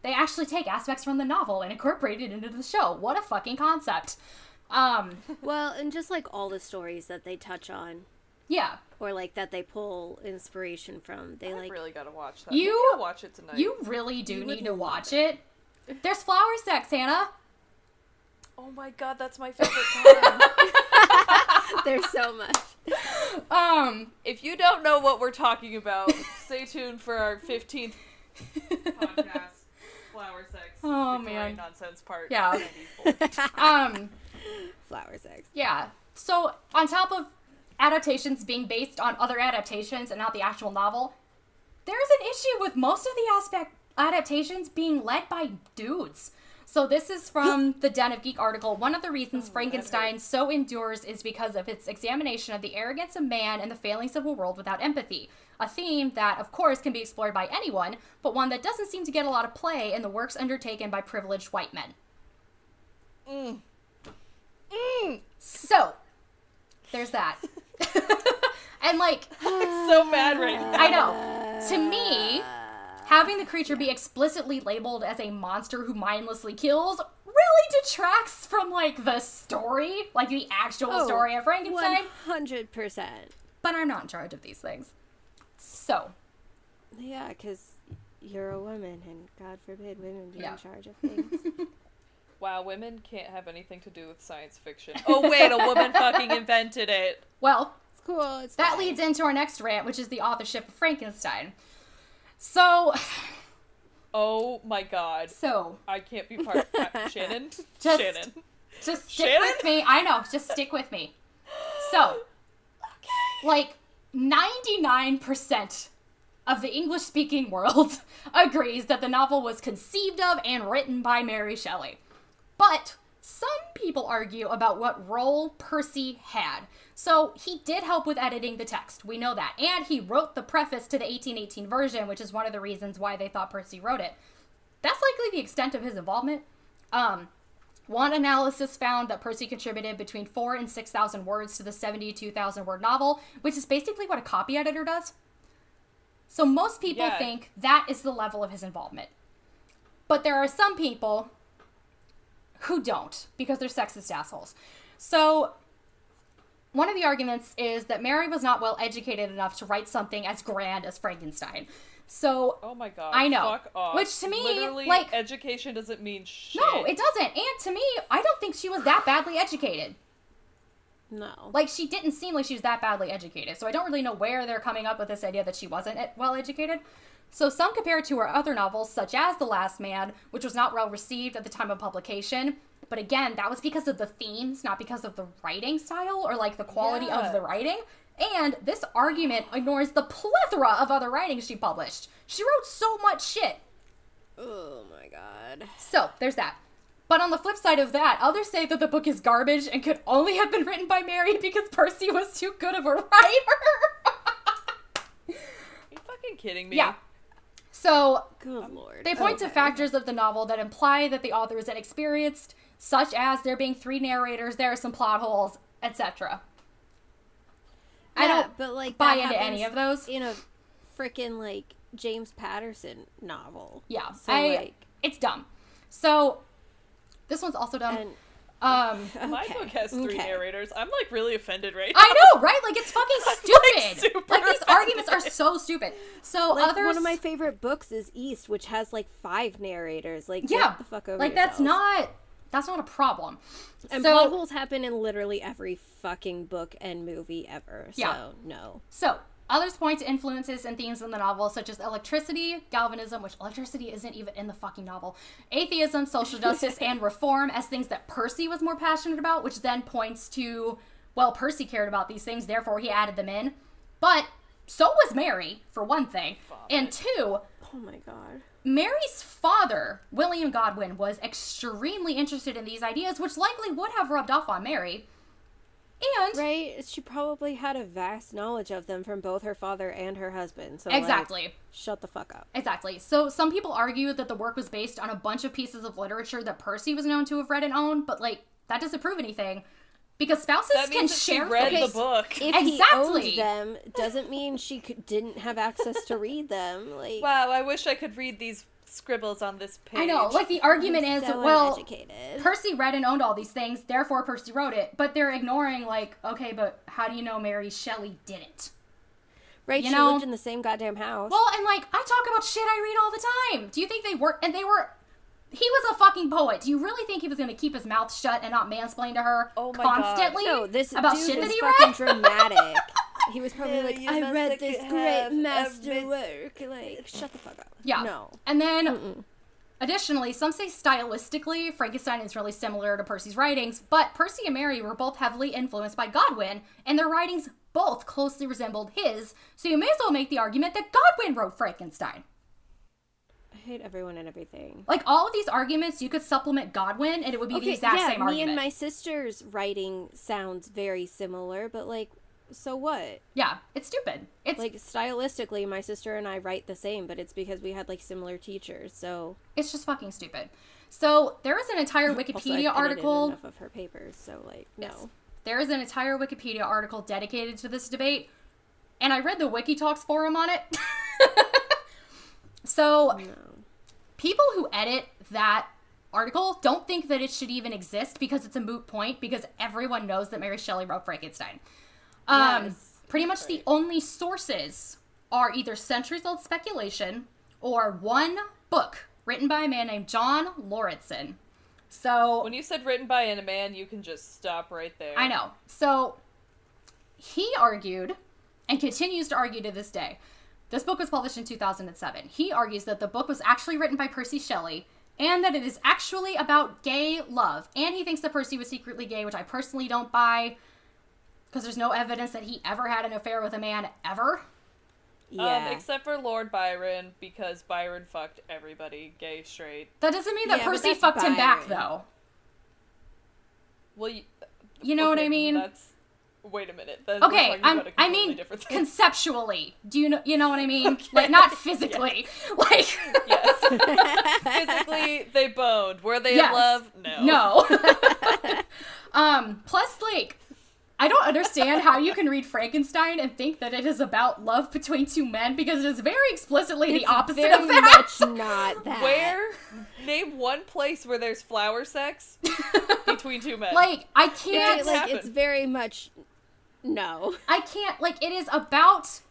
actually take aspects from the novel and incorporate it into the show. What a fucking concept. Well, and just all the stories that they touch on. Yeah. Or that they pull inspiration from. I really gotta watch that. I'll watch it tonight. You really do need to watch it. There's flower sex, Hannah. Oh my god, that's my favorite kind. There's so much. If you don't know what we're talking about, stay tuned for our 15th podcast, Flower Sex. Oh, Victorian man. Nonsense part. Yeah. Flower sex. Yeah. So, on top of adaptations being based on other adaptations and not the actual novel, there's an issue with most of the adaptations being led by dudes. So this is from the Den of Geek article. One of the reasons Frankenstein so endures is because of its examination of the arrogance of man and the failings of a world without empathy. A theme that, of course, can be explored by anyone, but one that doesn't seem to get a lot of play in the works undertaken by privileged white men. So, there's that. And I'm so mad right now. I know. To me, having the creature be explicitly labeled as a monster who mindlessly kills really detracts from, the story, the actual story of Frankenstein. 100%. But I'm not in charge of these things. So. Yeah, because you're a woman, and God forbid women be in charge of things. Wow, women can't have anything to do with science fiction. Oh, wait, a woman fucking invented it. Well, it's cool. It's that fine. leads into our next rant, which is the authorship of Frankenstein. So. Oh my god. So. I can't be part of Shannon. Just stick with me. I know. Just stick with me. So. Okay. 99% of the English-speaking world agrees that the novel was conceived of and written by Mary Shelley. But some people argue about what role Percy had. So he did help with editing the text. We know that. And he wrote the preface to the 1818 version, which is one of the reasons why they thought Percy wrote it. That's likely the extent of his involvement. One analysis found that Percy contributed between 4,000 and 6,000 words to the 72,000 word novel, which is basically what a copy editor does. So most people think that is the level of his involvement. But there are some people who don't, because they're sexist assholes. So one of the arguments is that Mary was not well educated enough to write something as grand as Frankenstein. So, oh my god, I know. Fuck off. Which to me, literally, like, education doesn't mean shit. No, it doesn't. And to me, I don't think she was that badly educated. No. Like, she didn't seem like she was that badly educated. So I don't really know where they're coming up with this idea that she wasn't well educated. So some compare it to her other novels, such as The Last Man, which was not well received at the time of publication. But again, that was because of the themes, not because of the writing style or, like, the quality of the writing. And this argument ignores the plethora of other writings she published. She wrote so much shit. Oh my god. So, there's that. But on the flip side of that, others say that the book is garbage and could only have been written by Mary because Percy was too good of a writer. Are you fucking kidding me? Yeah. So, good lord. They point to factors of the novel that imply that the author is inexperienced, such as there being 3 narrators, there are some plot holes, etc. Yeah, I don't but, like, buy into any of those. In a freaking, like, James Patterson novel. Yeah, so, it's dumb. So, this one's also dumb. And, My book has 3 narrators. I'm, like, really offended right now. I know, right? Like, it's fucking stupid. Like, these arguments are so stupid. So, like, others... one of my favorite books is East, which has, like, 5 narrators. Like, yeah, get the fuck over like, yourselves. that's not a problem. And so, plot holes happen in literally every fucking book and movie ever. So, yeah. no. So, others point to influences and themes in the novel, such as electricity, galvanism, which electricity isn't even in the fucking novel, atheism, social justice, and reform as things that Percy was more passionate about, which then points to, well, Percy cared about these things, therefore he added them in. But so was Mary, for one thing. And 2, oh my god. Mary's father, William Godwin, was extremely interested in these ideas, which likely would have rubbed off on Mary. And... right? She probably had a vast knowledge of them from both her father and her husband. So, exactly. Like, shut the fuck up. Exactly. So some people argue that the work was based on a bunch of pieces of literature that Percy was known to have read and owned, but, like, that doesn't prove anything. Because spouses that can means share she read things. the book. If he owned them, doesn't mean she didn't have access to read them. Like, wow, I wish I could read these scribbles on this page. I know, like, the argument is, so well, uneducated. Percy read and owned all these things, therefore Percy wrote it, but they're ignoring, like, okay, but how do you know Mary Shelley didn't? Right, you she know? lived in the same goddamn house. Well, and, like, I talk about shit I read all the time. Do you think they were, and they were, he was a fucking poet. Do you really think he was going to keep his mouth shut and not mansplain to her constantly no, this about dude shit is that he fucking read? dramatic. He was probably like, you I must read have this have great a masterwork. Like, shut the fuck up. Yeah. No. And then, additionally, some say stylistically, Frankenstein is really similar to Percy's writings, but Percy and Mary were both heavily influenced by Godwin, and their writings both closely resembled his, so you may as well make the argument that Godwin wrote Frankenstein. I hate everyone and everything. Like, all of these arguments, you could supplement Godwin, and it would be the exact same argument. Me and my sister's writing sounds very similar, but, like, so what? Yeah, it's stupid. It's like, stylistically, my sister and I write the same, but it's because we had, like, similar teachers, so... it's just fucking stupid. So, there is an entire also, Wikipedia I've edited article... enough of her papers, so, like, no. Yes. There is an entire Wikipedia article dedicated to this debate, and I read the WikiTalks forum on it. So, people who edit that article don't think that it should even exist because it's a moot point, because everyone knows that Mary Shelley wrote Frankenstein. Pretty much the only sources are either centuries-old speculation or one book written by a man named John Lauritsen. So, when you said written by a man, you can just stop right there. I know. So, he argued, and continues to argue to this day, this book was published in 2007. He argues that the book was actually written by Percy Shelley, and that it is actually about gay love. And he thinks that Percy was secretly gay, which I personally don't buy, because there's no evidence that he ever had an affair with a man, ever. Yeah. Except for Lord Byron, because Byron fucked everybody, gay, straight. That doesn't mean that Yeah, but Percy that's fucked him back, Byron. though. Well, You know what I mean? Wait a minute. We're Okay, talking about a I completely mean different thing. conceptually. Do you know what I mean? Okay. Like, not physically. Like, Yes. Physically, they boned. Were they Yes. in love? No. No. Plus, like, I don't understand how you can read Frankenstein and think that it is about love between two men, because it is very explicitly the opposite very of that. much not that. Name one place where there's flower sex between two men. Like, I It's, can't, like, happen. it's very much no. I can't, like, it is about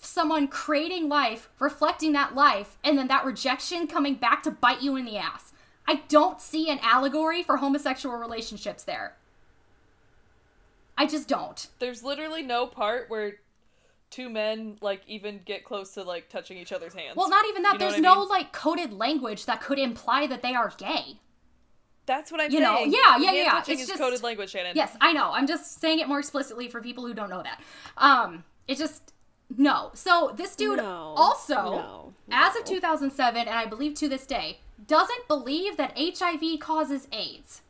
someone creating life, reflecting that life, and then that rejection coming back to bite you in the ass. I don't see an allegory for homosexual relationships there. I just don't. There's literally no part where two men, like, even get close to, like, touching each other's hands. Well, not even that. You know There's what I no, mean? like, coded language that could imply that they are gay. That's what I'm You know, saying. yeah. Hand touching It's is just coded language, Shannon. Yes, I know. I'm just saying it more explicitly for people who don't know that. It just no. So this dude also, as of 2007, and I believe to this day, doesn't believe that HIV causes AIDS.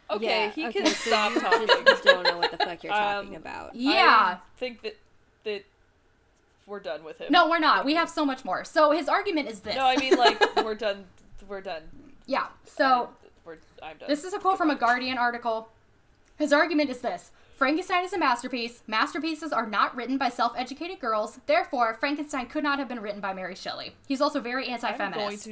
Okay, Yeah, he okay, can so stop you talking. just don't know what the fuck you're talking about. Yeah. I think that we're done with him. No, we're not. We have so much more. So his argument is this. No, I mean, like, we're done. We're done. Yeah. So I'm done. this is a quote from a Guardian article. His argument is this: Frankenstein is a masterpiece. Masterpieces are not written by self-educated girls. Therefore, Frankenstein could not have been written by Mary Shelley. He's also very anti-feminist.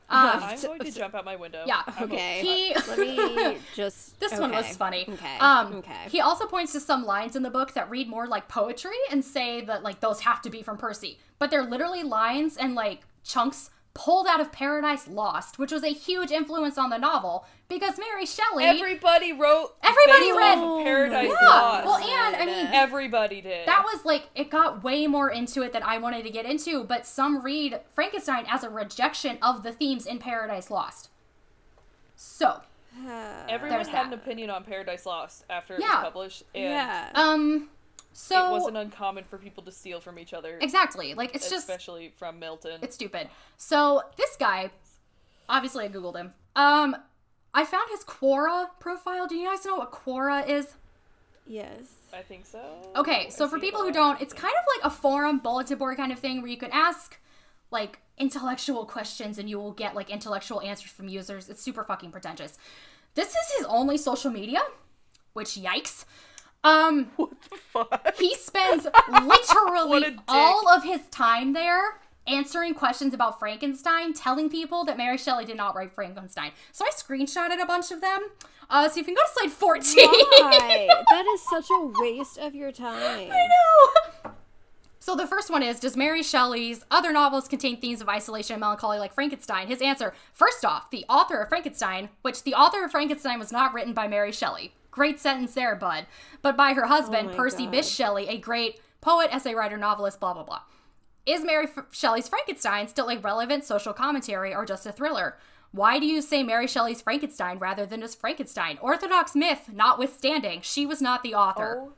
I'm going to jump out my window. Yeah. Okay. Let me just. This one was funny. Okay. Okay. He also points to some lines in the book that read more like poetry and say that, like, those have to be from Percy. But they're literally lines and, like, chunks pulled out of Paradise Lost, which was a huge influence on the novel because Mary Shelley... Everybody read Paradise Yeah. Lost. Well, and, I mean... Everybody did. That was, like, it got way more into it than I wanted to get into, but some read Frankenstein as a rejection of the themes in Paradise Lost. So... Everyone there's had that. an opinion on Paradise Lost after it Yeah. was published, and So... it wasn't uncommon for people to steal from each other. Exactly. Like, it's just... Especially from Milton. It's stupid. So, this guy... Obviously, I googled him. I found his Quora profile. Do you guys know what Quora is? Yes. I think so. Okay, so for people who don't, it's kind of like a forum bulletin board kind of thing where you can ask, like, intellectual questions and you will get, like, intellectual answers from users. It's super fucking pretentious. This is his only social media, which, yikes. What the fuck? He spends What a literally dick. all of his time there answering questions about Frankenstein, telling people that Mary Shelley did not write Frankenstein. So I screenshotted a bunch of them. So you can go to slide 14. Why? That is such a waste of your time. I know. So the first one is, does Mary Shelley's other novels contain themes of isolation and melancholy like Frankenstein? His answer, first off, the author of Frankenstein, which the author of Frankenstein was not written by Mary Shelley. Great sentence there, bud. But by her husband, Oh my Percy God. Bysshe Shelley, a great poet, essay writer, novelist, blah, blah, blah. Is Mary Shelley's Frankenstein still a relevant social commentary or just a thriller? Why do you say Mary Shelley's Frankenstein rather than just Frankenstein? Orthodox myth notwithstanding, she was not the author. Oh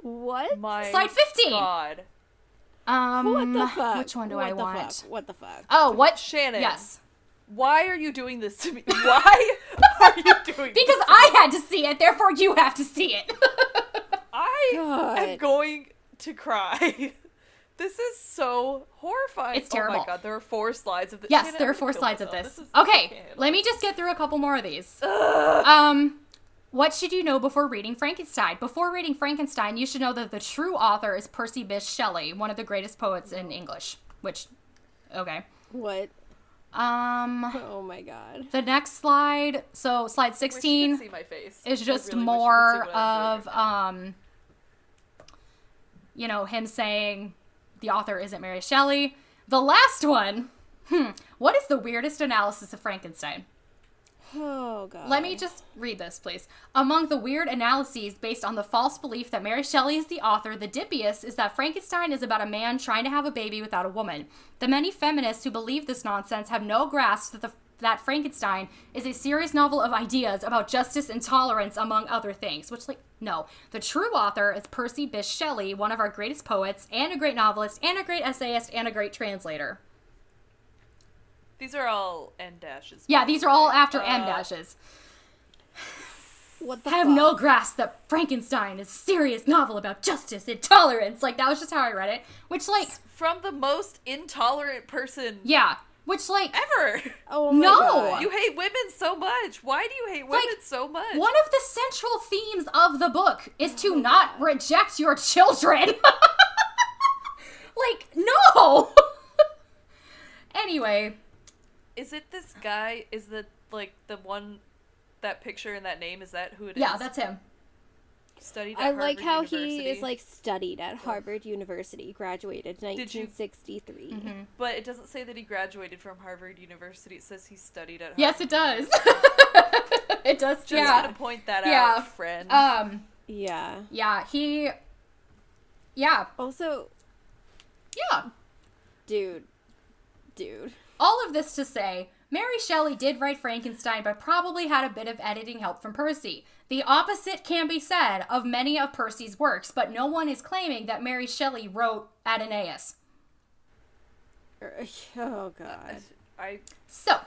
What? my Slide 15. God. What the fuck? Which one do What I the want? Fuck? What the fuck? Oh, what? Shannon. Yes. Why are you doing this to me? Why are you doing this? Because I had to see it, therefore you have to see it. I God. am going to cry. This is so horrifying. It's terrible. Oh my God, there are 4 slides of this. Yes, Shannon, there are I'm 4 gonna slides kill of this. myself. I Okay, can't. let me just get through a couple more of these. What should you know before reading Frankenstein? Before reading Frankenstein, you should know that the true author is Percy Bysshe Shelley, one of the greatest poets in English. Which, okay. What? Um, Oh my God. the next slide, so slide Wish you 16 could see my face. is I just really wish you could more see what I'm of, doing right now. you know, him saying the author isn't Mary Shelley. The last one, what is the weirdest analysis of Frankenstein? Oh God. Let me just read this, please. Among the weird analyses based on the false belief that Mary Shelley is the author, the dippiest is that Frankenstein is about a man trying to have a baby without a woman. The many feminists who believe this nonsense have no grasp that Frankenstein is a serious novel of ideas about justice and tolerance, among other things. Which, like, no. The true author is Percy Bysshe Shelley, one of our greatest poets, and a great novelist, and a great essayist, and a great translator. These are all N dashes. Yeah, these are all after M dashes. What the Have fuck? no grasp that Frankenstein is a serious novel about justice and tolerance. Like, that was just how I read it. Which, like... From the most intolerant person Yeah. Which, like... ever. Oh my No! God. You hate women so much. Why do you hate women Like, so much? One of the central themes of the book is to not reject your children. Like, no! Anyway. Is it this guy? Is the, like, the one, that picture and that name, is that who it is? Yeah, that's him. Studied at I like Harvard how University. he is, like, studied at Harvard University, graduated in Did you- 1963. Mm-hmm. But it doesn't say that he graduated from Harvard University. It says he studied at Harvard. Yes, it does. It does, Just yeah. gonna point that Yeah. out, friend. Yeah. Yeah, he... Yeah. Also, Yeah. dude. All of this to say, Mary Shelley did write Frankenstein, but probably had a bit of editing help from Percy. The opposite can be said of many of Percy's works, but no one is claiming that Mary Shelley wrote Adonais. Oh god. So,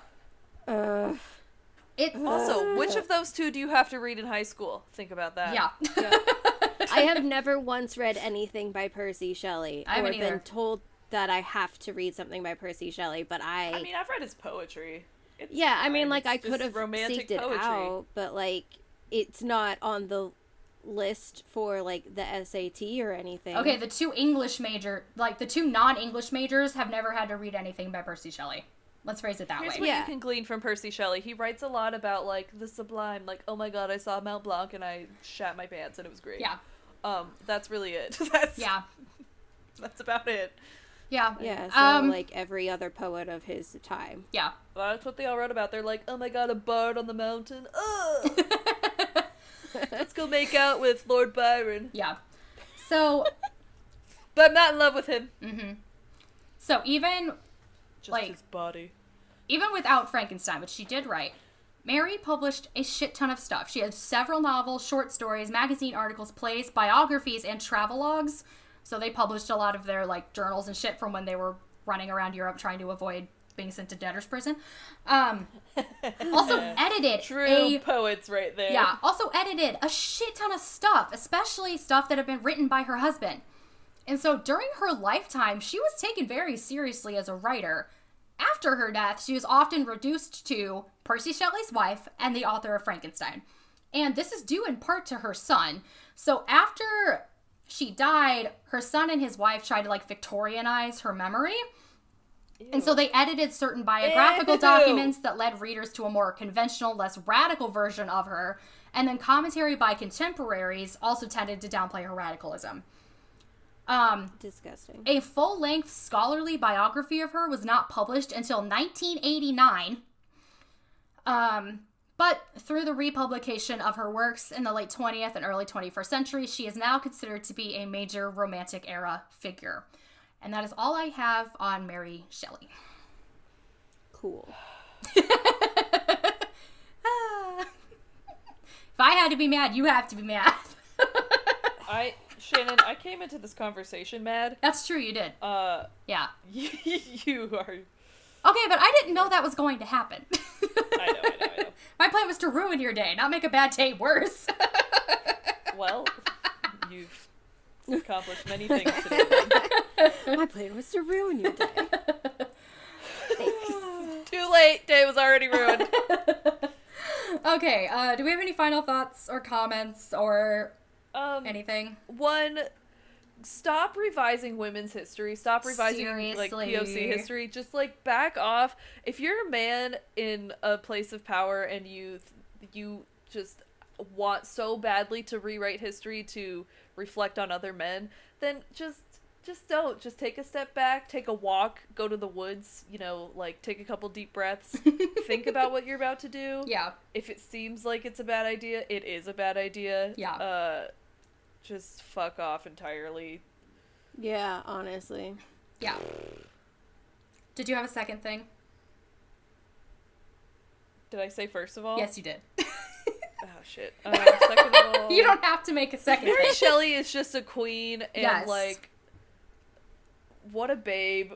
it's... Also, which of those two do you have to read in high school? Think about that. Yeah. I have never once read anything by Percy Shelley I haven't or either. been told that I have to read something by Percy Shelley, but I mean, I've read his poetry. It's yeah, I mean, fine. like, I It's could just have romantic seeked it poetry. out, but, like, it's not on the list for, like, the SAT or anything. Okay, the two non-English majors have never had to read anything by Percy Shelley. Let's phrase it that Here's way. what Yeah. you can glean from Percy Shelley. He writes a lot about, like, the sublime. Like, oh my god, I saw Mount Blanc and I shat my pants and it was great. Yeah. That's really it. Yeah. That's about it. Yeah. Yeah, so, like, every other poet of his time. Yeah. That's what they all wrote about. They're like, oh my god, a bard on the mountain. Ugh! Let's go make out with Lord Byron. Yeah. So, But I'm not in love with him. so even Just Like- his body. even without Frankenstein, which she did write, Mary published a shit ton of stuff. She had several novels, short stories, magazine articles, plays, biographies, and travelogues. So they published a lot of their, like, journals and shit from when they were running around Europe trying to avoid being sent to debtor's prison. Also edited True poets right there. Yeah, also edited a shit ton of stuff, especially stuff that had been written by her husband. And so during her lifetime, she was taken very seriously as a writer. After her death, she was often reduced to Percy Shelley's wife and the author of Frankenstein. And this is due in part to her son. So after she died, her son and his wife tried to, like, Victorianize her memory. And so they edited certain biographical documents that led readers to a more conventional, less radical version of her. And then commentary by contemporaries also tended to downplay her radicalism. Disgusting. A full-length scholarly biography of her was not published until 1989. But through the republication of her works in the late 20th and early 21st century, she is now considered to be a major Romantic era figure. And that is all I have on Mary Shelley. Cool. If I had to be mad, you have to be mad. Shannon, I came into this conversation mad. That's true, you did. Yeah. You are... Okay, but I didn't know that was going to happen. I know. My plan was to ruin your day, not make a bad day worse. Well, you've accomplished many things today, then. My plan was to ruin your day. Too late. Day was already ruined. Okay, do we have any final thoughts or comments or anything? One, stop revising women's history. Stop revising, like, Seriously. POC history. Just, like, back off. If you're a man in a place of power and you just want so badly to rewrite history to reflect on other men, then just don't. Just take a step back, take a walk, go to the woods, like, take a couple deep breaths, think about what you're about to do. Yeah. If it seems like it's a bad idea, it is a bad idea. Yeah. Just fuck off entirely. Yeah, honestly. Yeah. Did you have a second thing? Did I say first of all? Yes, you did. Oh, shit. Second of all... You don't have to make a second Mary thing. Shelley is just a queen, and, Yes. like, what a babe.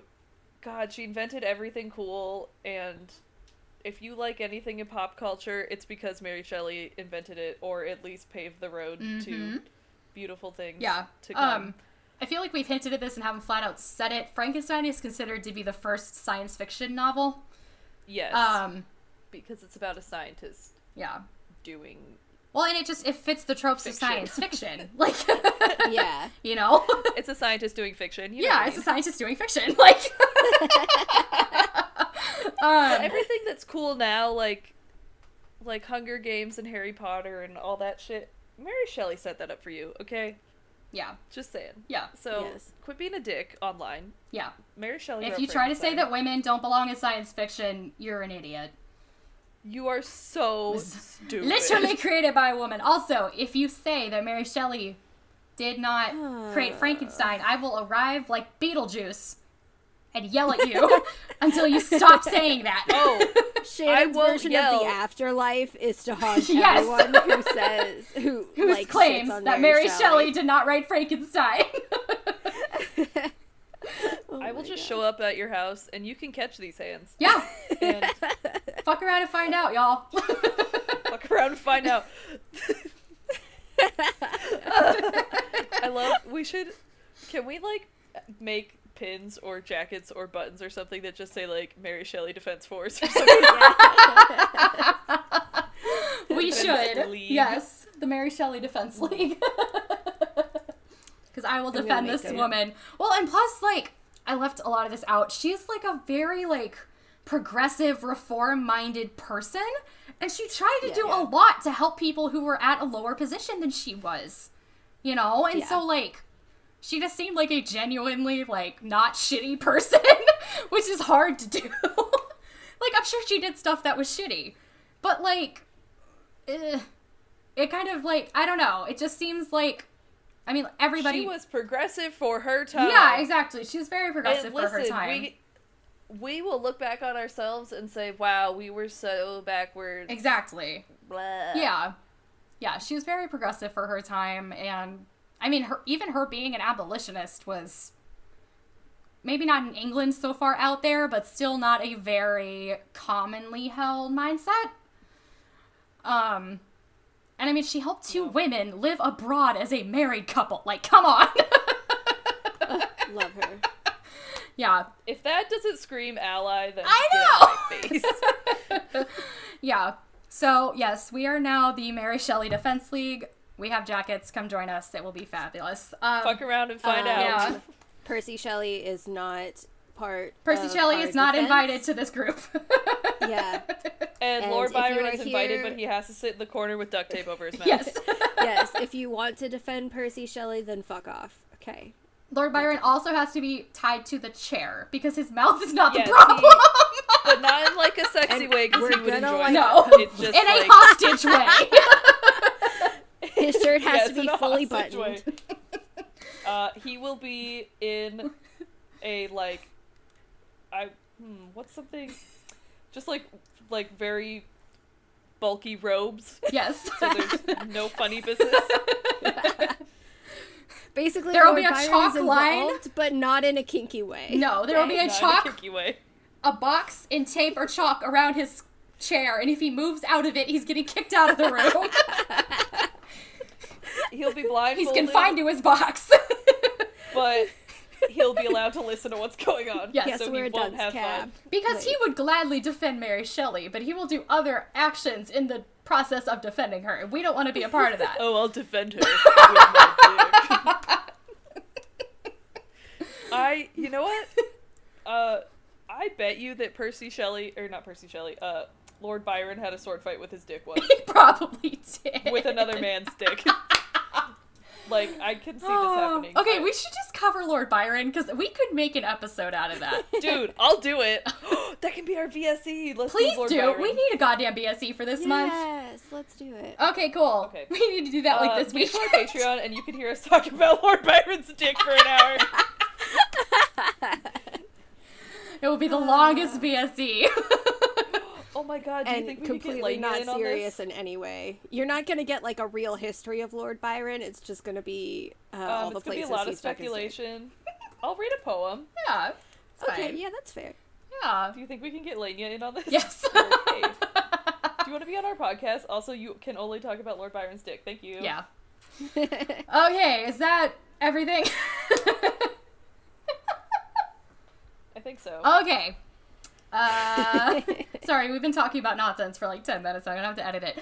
God, she invented everything cool, and if you like anything in pop culture, it's because Mary Shelley invented it, or at least paved the road to beautiful things to come. I feel like we've hinted at this and haven't flat out said it. Frankenstein is considered to be the first science fiction novel. Yes. Because it's about a scientist doing... Well, and it fits the tropes of science fiction. Like, Yeah. you know? It's a scientist doing fiction. You know what I It's mean. a scientist doing fiction. Like, everything that's cool now, like Hunger Games and Harry Potter and all that shit, Mary Shelley set that up for you, okay? yeah, Just saying. yeah, So, Yes. quit being a dick online. yeah. Mary Shelley If wrote you try to say Frankenstein. that women don't belong in science fiction, you're an idiot. You are so stupid. Literally created by a woman. Also, if you say that Mary Shelley did not create Frankenstein, I will arrive like Beetlejuice and yell at you until you stop saying that. Oh, Shannon's won't version yell. of the afterlife is to haunt Yes. everyone who like, claims shits on that Mary Shelley did not write Frankenstein. I will just show up at your house and you can catch these hands. Yeah. And Fuck around and find out, y'all. fuck around and find out. Can we, like, make pins or jackets or buttons or something that just say, like, Mary Shelley Defense Force or something? We Defense should. League. Yes. The Mary Shelley Defense League. Because I will gonna defend make this them. woman. Well, and plus, like, I left a lot of this out. She's, like, a very, like, progressive, reform-minded person. And she tried to do a lot to help people who were at a lower position than she was. You know? And so, like, she just seemed like a genuinely, like, not shitty person. Which is hard to do. Like, I'm sure she did stuff that was shitty. But, like, it kind of, like, I don't know. It just seems like, I mean, everybody... She was progressive for her time. Yeah, exactly. She was very progressive And for her listen, time. we will look back on ourselves and say, wow, we were so backwards. Exactly. Blah. Yeah. Yeah, she was very progressive for her time, and, I mean, even her being an abolitionist was maybe not in England so far out there, but still not a very commonly held mindset. And I mean, she helped two women live abroad as a married couple. Like, come on! Love her. Yeah. If that doesn't scream ally, then I get know! out of my face. Yeah. So, yes, we are now the Mary Shelley Defense League. We have jackets. Come join us. It will be fabulous. Fuck around and find out. Yeah. Percy Shelley is not part Percy of Shelley our is not defense. invited to this group. Yeah. And And Lord if you Byron are is invited, here- but he has to sit in the corner with duct tape over his mouth. Yes. Yes, if you want to defend Percy Shelley, then fuck off. Okay. Lord Byron also has to be tied to the chair because his mouth is not Yes, the problem. But not in, like, a sexy way, because he we're would gonna, enjoy like, it. No. It's just, In a like, hostage way. His shirt has yes, to be in a fully hostage buttoned. way. He will be in a, like, what's something? Just, like very bulky robes. Yes. So there's no funny business. Basically, There will Lord be a Byron chalk is line. involved, but not in a kinky way. No, there will be a Not in chalk, kinky way. a box and tape or chalk around his chair, and if he moves out of it, he's getting kicked out of the room. He'll be He's blindfolded. confined to his box. But he'll be allowed to listen to what's going on. Yes. Yes, so wear he a won't dunce have cap. fun. Because he would gladly defend Mary Shelley, but he will do other actions in the process of defending her, and we don't want to be a part of that. Oh, I'll defend her with my dick. You know what? I bet you that Lord Byron had a sword fight with his dick once. He probably did. With another man's dick. Like, I can see this happening. Okay, we should just cover Lord Byron, because we could make an episode out of that. Dude, I'll do it. That can be our VSE. Let's Please Lord do. Byron. We need a goddamn BSE for this month. Yes, let's do it. Okay, cool. Okay. We need to do that like this Get week. to our Patreon, and you can hear us talk about Lord Byron's dick for an hour. It will be the longest BSE. Oh Oh my god, do you and think we could get completely Lania not in on serious this? in any way. You're not going to get like a real history of Lord Byron. It's just going to be all the It's gonna be places a lot of he's back in his day. speculation. I'll read a poem. Yeah. It's Okay, fine. yeah, that's fair. Yeah. Do you think we can get Lania in on this? Yes. Okay. Do you want to be on our podcast? Also, you can only talk about Lord Byron's dick. Thank you. Yeah. Okay, is that everything? I think so. Okay. Sorry, we've been talking about nonsense for like 10 minutes. I'm gonna have to edit it.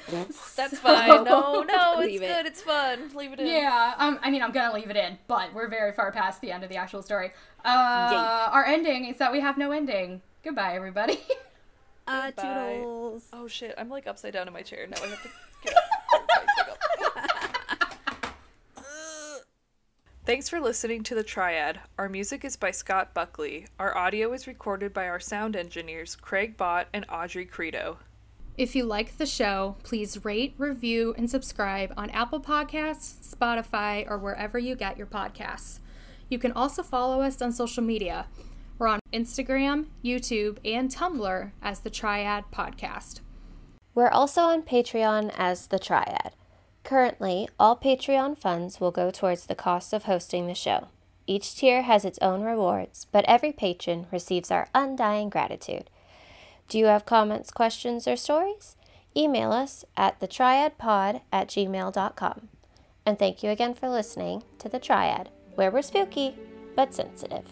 That's So- fine. No, it's Leave it. good. It's fun. Leave it in. Yeah, I mean, I'm gonna leave it in, but we're very far past the end of the actual story. Yay. Our ending is that we have no ending. Goodbye, everybody. Goodbye. Toodles. Oh shit, I'm like upside down in my chair. Now I have to get up. Thanks for listening to The Triad. Our music is by Scott Buckley. Our audio is recorded by our sound engineers, Craig Bott and Audrey Credo. If you like the show, please rate, review, and subscribe on Apple Podcasts, Spotify, or wherever you get your podcasts. You can also follow us on social media. We're on Instagram, YouTube, and Tumblr as The Triad Podcast. We're also on Patreon as The Triad. Currently, all Patreon funds will go towards the cost of hosting the show. Each tier has its own rewards, but every patron receives our undying gratitude. Do you have comments, questions, or stories? Email us at thetriadpod@gmail.com. And thank you again for listening to The Triad, where we're spooky but sensitive.